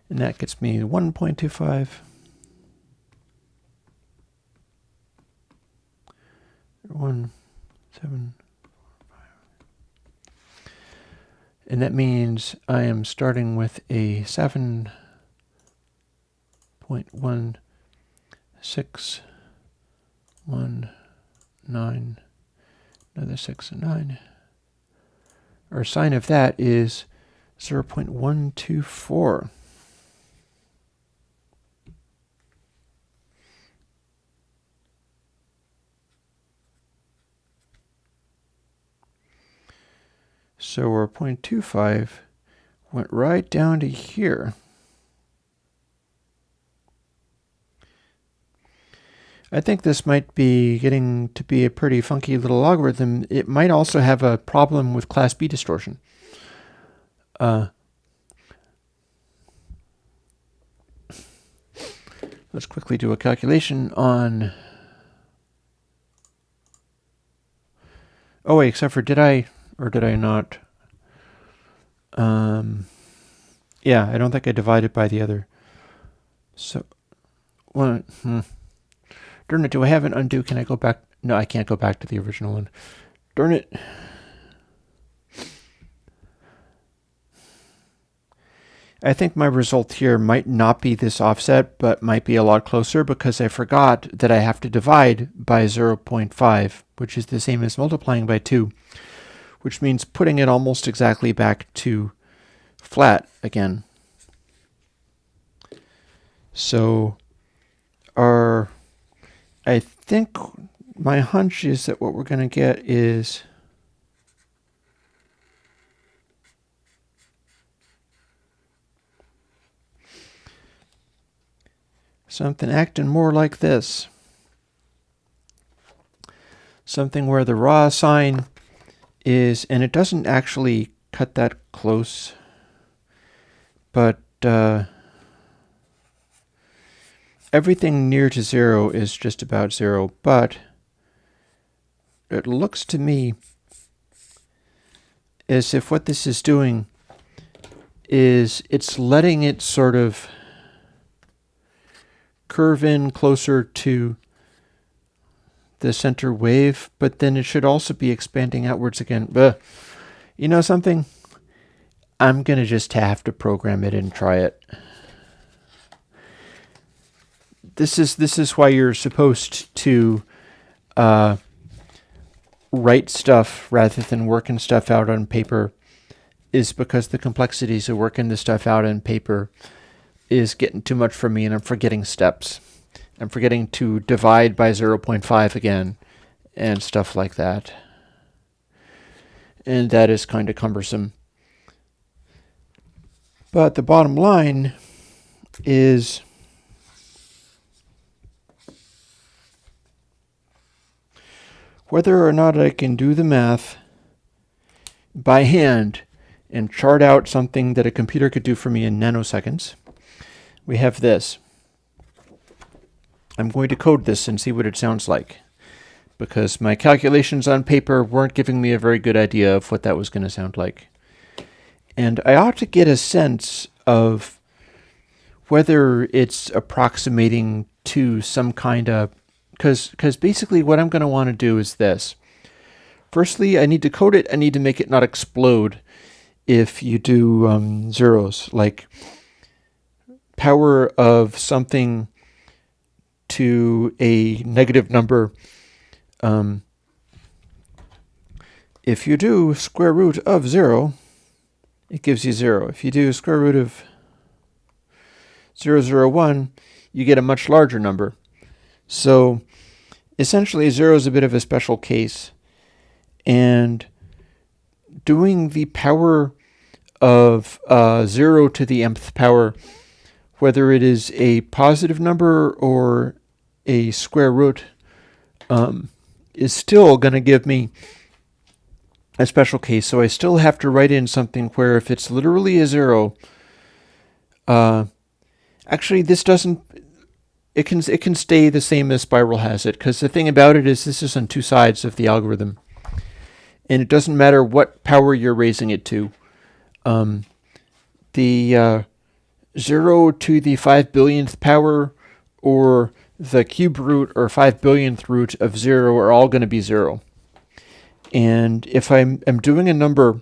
And that gets me 1.25. 1, 7, 5. And that means I am starting with a 7.1619, another 6 and 9. Our sine of that is 0.124. So our 0.25 went right down to here. I think this might be getting to be a pretty funky little algorithm. It might also have a problem with class B distortion. Let's quickly do a calculation on... Oh wait, except for did I or did I not? Yeah, I don't think I divided by the other. So, darn it, do I have an undo? Can I go back? No, I can't go back to the original one. Darn it. I think my result here might not be this offset, but might be a lot closer because I forgot that I have to divide by 0.5, which is the same as multiplying by 2, which means putting it almost exactly back to flat again. So I think my hunch is that what we're going to get is something acting more like this. Something where the raw sine is, and it doesn't actually cut that close, but everything near to 0 is just about 0, but it looks to me as if what this is doing is it's letting it sort of curve in closer to the center wave, but then it should also be expanding outwards again. You know something? I'm going to just have to program it and try it. This is why you're supposed to write stuff rather than working stuff out on paper, is because the complexities of working this stuff out on paper is getting too much for me, and I'm forgetting steps. I'm forgetting to divide by 0.5 again and stuff like that. And that is kind of cumbersome. But the bottom line is whether or not I can do the math by hand and chart out something that a computer could do for me in nanoseconds. We have this. I'm going to code this and see what it sounds like, because my calculations on paper weren't giving me a very good idea of what that was going to sound like. And I ought to get a sense of whether it's approximating to some kind of, because basically what I'm going to want to do is this. Firstly, I need to code it. I need to make it not explode if you do zeros, like power of something to a negative number. If you do square root of 0, it gives you 0. If you do square root of 001, you get a much larger number. So essentially, 0 is a bit of a special case. And doing the power of 0 to the mth power, whether it is a positive number or a square root, is still going to give me a special case. So I still have to write in something where if it's literally a 0, actually this doesn't, it can stay the same as Spiral has it, because the thing about it is this is on two sides of the algorithm. And it doesn't matter what power you're raising it to. The 0 to the 5 billionth power or the cube root or 5 billionth root of 0 are all going to be 0. And if I'm doing a number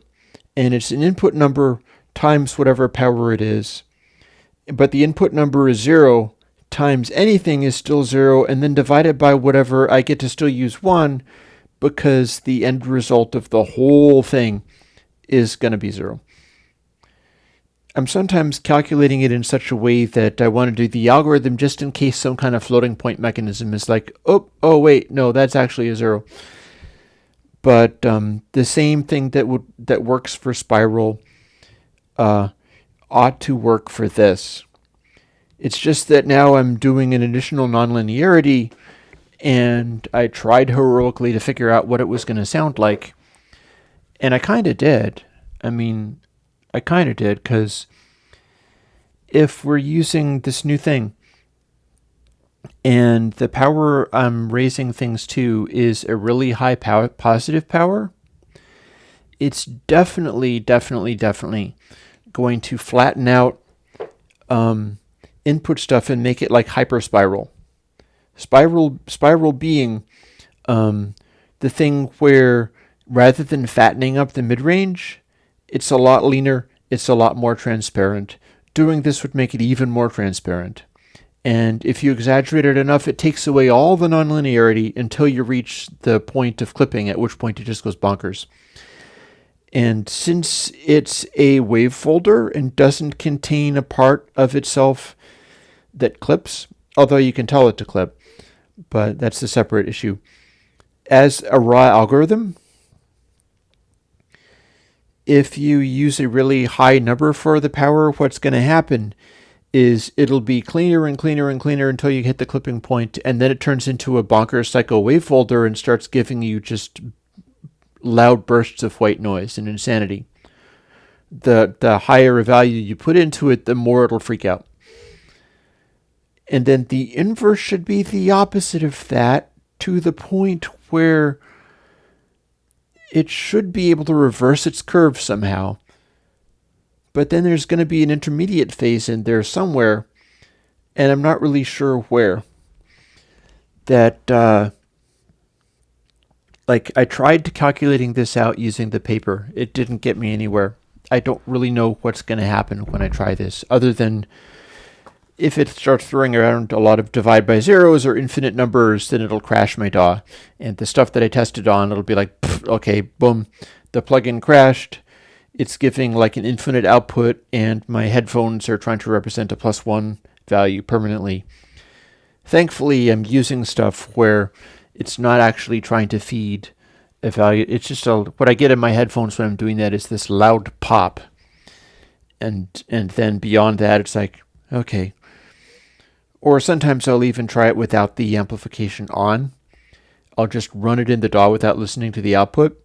and it's an input number times whatever power it is, but the input number is 0 times anything is still 0, and then divided by whatever, I get to still use 1 because the end result of the whole thing is going to be 0. I'm sometimes calculating it in such a way that I want to do the algorithm just in case some kind of floating point mechanism is like, oh wait, no, that's actually a 0. But the same thing that works for Spiral ought to work for this. It's just that now I'm doing an additional nonlinearity, and I tried heroically to figure out what it was going to sound like. And I kind of did. I kind of did, because if we're using this new thing, and the power I'm raising things to is a really high positive power, it's definitely going to flatten out input stuff and make it like hyperspiral. Spiral being the thing where rather than fattening up the mid-range, it's a lot leaner, it's a lot more transparent. Doing this would make it even more transparent. And if you exaggerate it enough, it takes away all the nonlinearity until you reach the point of clipping, at which point it just goes bonkers. And since it's a wave folder and doesn't contain a part of itself that clips, although you can tell it to clip, but that's a separate issue. As a raw algorithm, if you use a really high number for the power, what's going to happen is it'll be cleaner and cleaner and cleaner until you hit the clipping point, and then it turns into a bonkers psycho wave folder and starts giving you just loud bursts of white noise and insanity. The higher a value you put into it, the more it'll freak out. And then the inverse should be the opposite of that, to the point where it should be able to reverse its curve somehow. But then there's going to be an intermediate phase in there somewhere, and I'm not really sure where. That, I tried calculating this out using the paper. It didn't get me anywhere. I don't really know what's going to happen when I try this, other than if it starts throwing around a lot of divide by zeros or infinite numbers, then it'll crash my DAW. And the stuff that I tested on, it'll be like, okay, boom, the plugin crashed. It's giving like an infinite output, and my headphones are trying to represent a +1 value permanently. Thankfully, I'm using stuff where it's not actually trying to feed a value. It's just what I get in my headphones when I'm doing that is this loud pop. And then beyond that, it's like, okay. Or sometimes I'll even try it without the amplification on. I'll just run it in the DAW without listening to the output.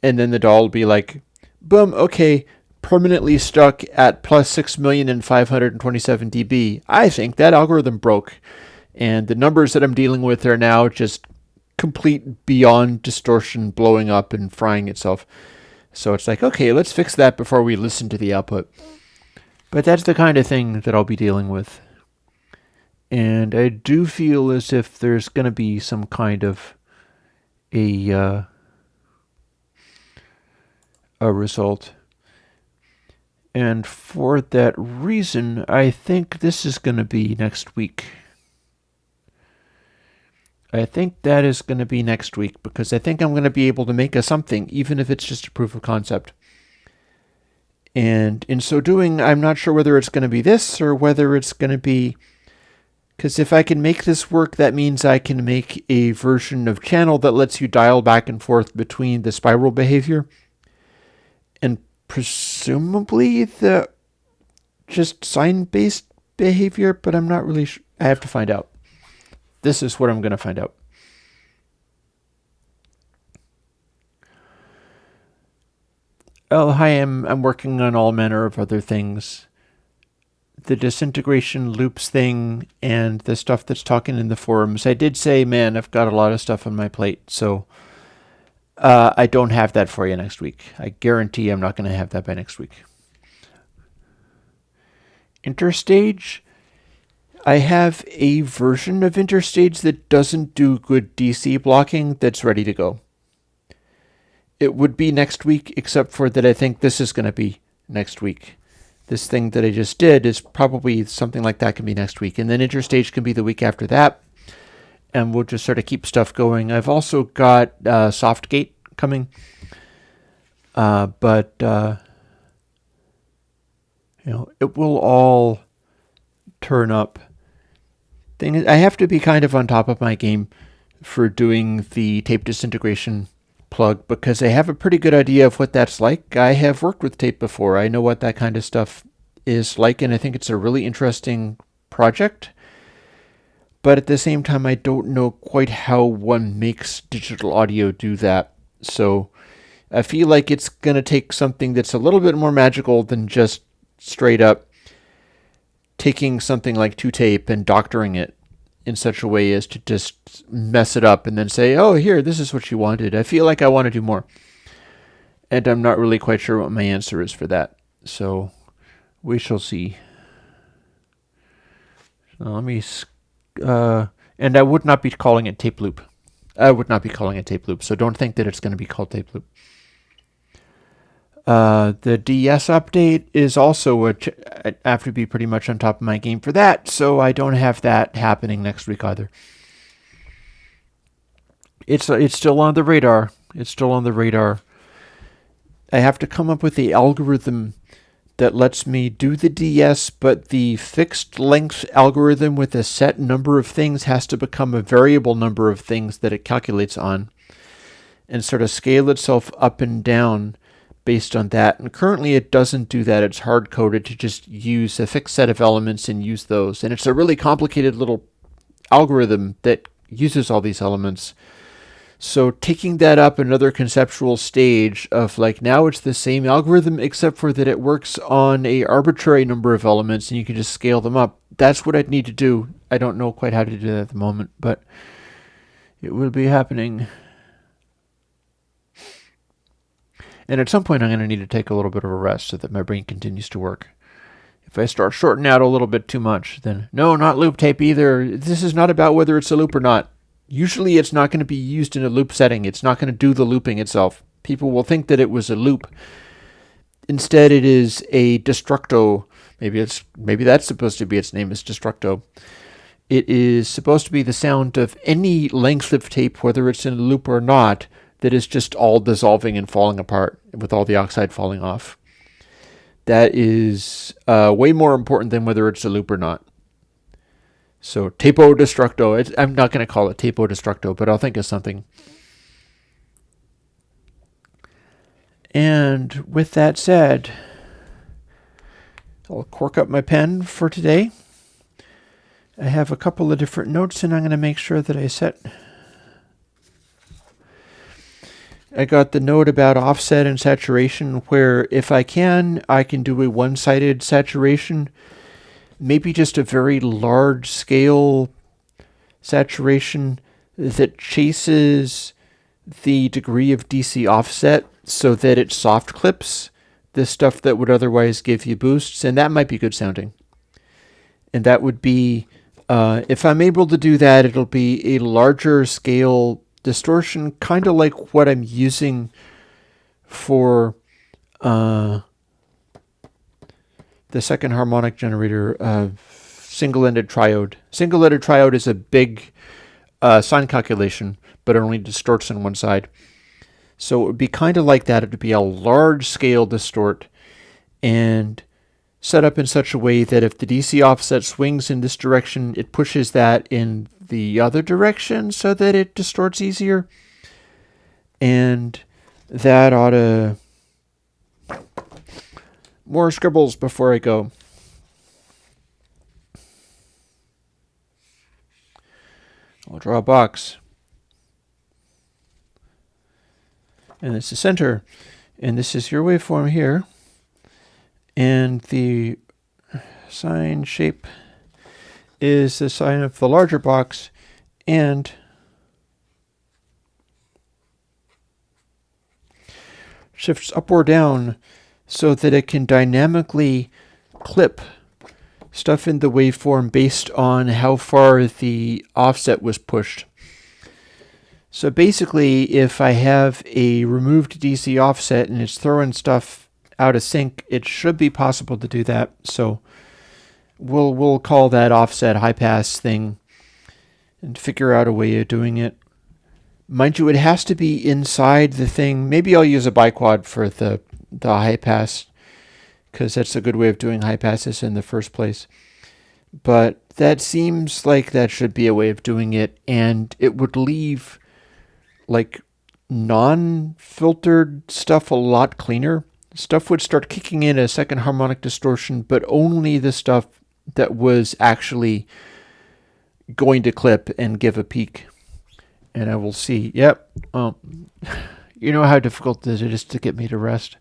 And then the DAW will be like, boom, okay, permanently stuck at +6,527 dB. I think that algorithm broke. And the numbers that I'm dealing with are now just complete beyond distortion, blowing up and frying itself. So it's like, okay, let's fix that before we listen to the output. But that's the kind of thing that I'll be dealing with. And I do feel as if there's going to be some kind of a a result. And for that reason, I think this is going to be next week. I think that is going to be next week because I think I'm going to be able to make a something, even if it's just a proof of concept. And in so doing, I'm not sure whether it's going to be this or whether it's going to be... Because if I can make this work, that means I can make a version of channel that lets you dial back and forth between the spiral behavior and presumably the just sine-based behavior, but I'm not really sure. I have to find out. This is what I'm going to find out. Oh, hi, I'm working on all manner of other things. The disintegration loops thing and the stuff that's talking in the forums. I did say, man, I've got a lot of stuff on my plate, so I don't have that for you next week. I guarantee I'm not going to have that by next week. Interstage. I have a version of Interstage that doesn't do good DC blocking that's ready to go. It would be next week, except for that I think this is going to be next week. This thing that I just did is probably something like that can be next week. And then Interstage can be the week after that. And we'll just sort of keep stuff going. I've also got Softgate coming. But it will all turn up. Thing is, I have to be kind of on top of my game for doing the tape disintegration plug because I have a pretty good idea of what that's like. I have worked with tape before. I know what that kind of stuff is like, and I think it's a really interesting project. But at the same time, I don't know quite how one makes digital audio do that. So I feel like it's going to take something that's a little bit more magical than just straight up taking something like 2Tape and doctoring it in such a way as to just mess it up and then say, oh, here, this is what you wanted. I feel like I want to do more. And I'm not really quite sure what my answer is for that. So we shall see. So let me... and I would not be calling it tape loop. I would not be calling it tape loop, so don't think that it's going to be called tape loop. The DS update is also I have to be pretty much on top of my game for that, so I don't have that happening next week either. It's still on the radar. It's still on the radar. I have to come up with the algorithm that lets me do the DS, but the fixed length algorithm with a set number of things has to become a variable number of things that it calculates on and sort of scale itself up and down based on that. And currently it doesn't do that. It's hard-coded to just use a fixed set of elements and use those. And it's a really complicated little algorithm that uses all these elements. So taking that up another conceptual stage of like, now it's the same algorithm except for that it works on a arbitrary number of elements and you can just scale them up. That's what I'd need to do. I don't know quite how to do that at the moment, but it will be happening. And at some point I'm going to need to take a little bit of a rest so that my brain continues to work. If I start shorting out a little bit too much, then no, not loop tape either. This is not about whether it's a loop or not. Usually it's not going to be used in a loop setting. It's not going to do the looping itself. People will think that it was a loop. Instead, it is a destructo. Maybe that's supposed to be its name is destructo. It is supposed to be the sound of any length of tape, whether it's in a loop or not, that is just all dissolving and falling apart with all the oxide falling off. That is way more important than whether it's a loop or not. So tapo destructo. I'm not going to call it tapo destructo, but I'll think of something. And with that said, I'll cork up my pen for today. I have a couple of different notes, and I'm going to make sure that I got the note about offset and saturation, where if I can do a one-sided saturation. Maybe just a very large scale saturation that chases the degree of DC offset so that it soft clips the stuff that would otherwise give you boosts, and that might be good sounding. And that would be, if I'm able to do that, it'll be a larger scale distortion, kind of like what I'm using for the second harmonic generator, single-ended triode. Single-ended triode is a big sine calculation, but it only distorts on one side. So it would be kind of like that. It would be a large-scale distort and set up in such a way that if the DC offset swings in this direction, it pushes that in the other direction so that it distorts easier. And that ought to... More scribbles before I go. I'll draw a box. And it's the center. And this is your waveform here. And the sine shape is the sine of the larger box, and shifts up or down so that it can dynamically clip stuff in the waveform based on how far the offset was pushed. So basically, if I have a removed DC offset and it's throwing stuff out of sync, it should be possible to do that. So we'll call that offset high pass thing and figure out a way of doing it. Mind you, it has to be inside the thing. Maybe I'll use a biquad for the high pass, because that's a good way of doing high passes in the first place. But that seems like that should be a way of doing it, and it would leave like non-filtered stuff a lot cleaner. Stuff would start kicking in a second harmonic distortion, but only the stuff that was actually going to clip and give a peak. And I will see. Yep. You know how difficult it is to get me to rest.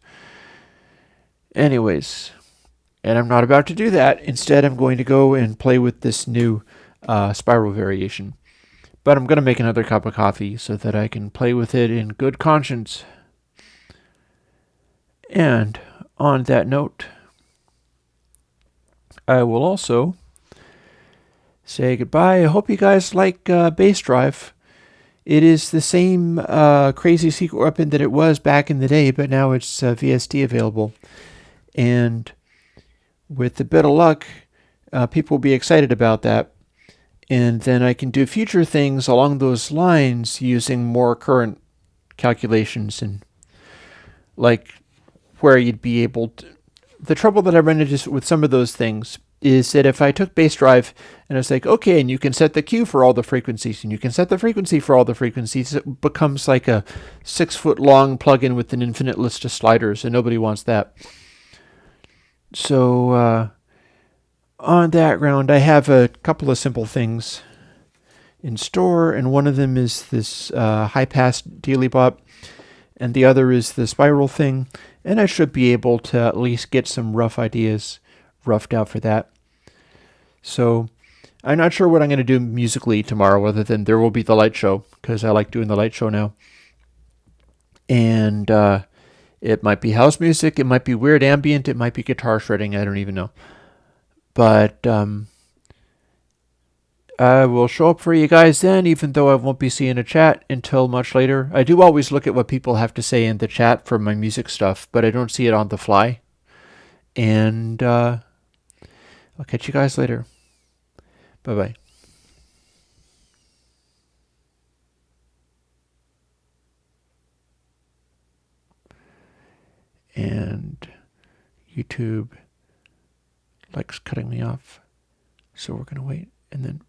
Anyways, and I'm not about to do that. Instead, I'm going to go and play with this new spiral variation. But I'm going to make another cup of coffee so that I can play with it in good conscience. And on that note, I will also say goodbye. I hope you guys like Bass Drive. It is the same crazy secret weapon that it was back in the day, but now it's VST available. And with a bit of luck, people will be excited about that. And then I can do future things along those lines using more current calculations, and like where you'd be able to... The trouble that I run into with some of those things is that if I took Bass Drive and I was like, okay, and you can set the Q for all the frequencies, and you can set the frequency for all the frequencies, it becomes like a 6-foot-long plugin with an infinite list of sliders, and nobody wants that. So on that ground, I have a couple of simple things in store, and one of them is this high-pass dealy bop, and the other is the spiral thing, and I should be able to at least get some rough ideas roughed out for that. So I'm not sure what I'm going to do musically tomorrow, other than there will be the light show, because I like doing the light show now. And it might be house music, it might be weird ambient, it might be guitar shredding, I don't even know. But I will show up for you guys then, even though I won't be seeing a chat until much later. I do always look at what people have to say in the chat for my music stuff, but I don't see it on the fly. And I'll catch you guys later. Bye-bye. And YouTube likes cutting me off, so we're going to wait, and then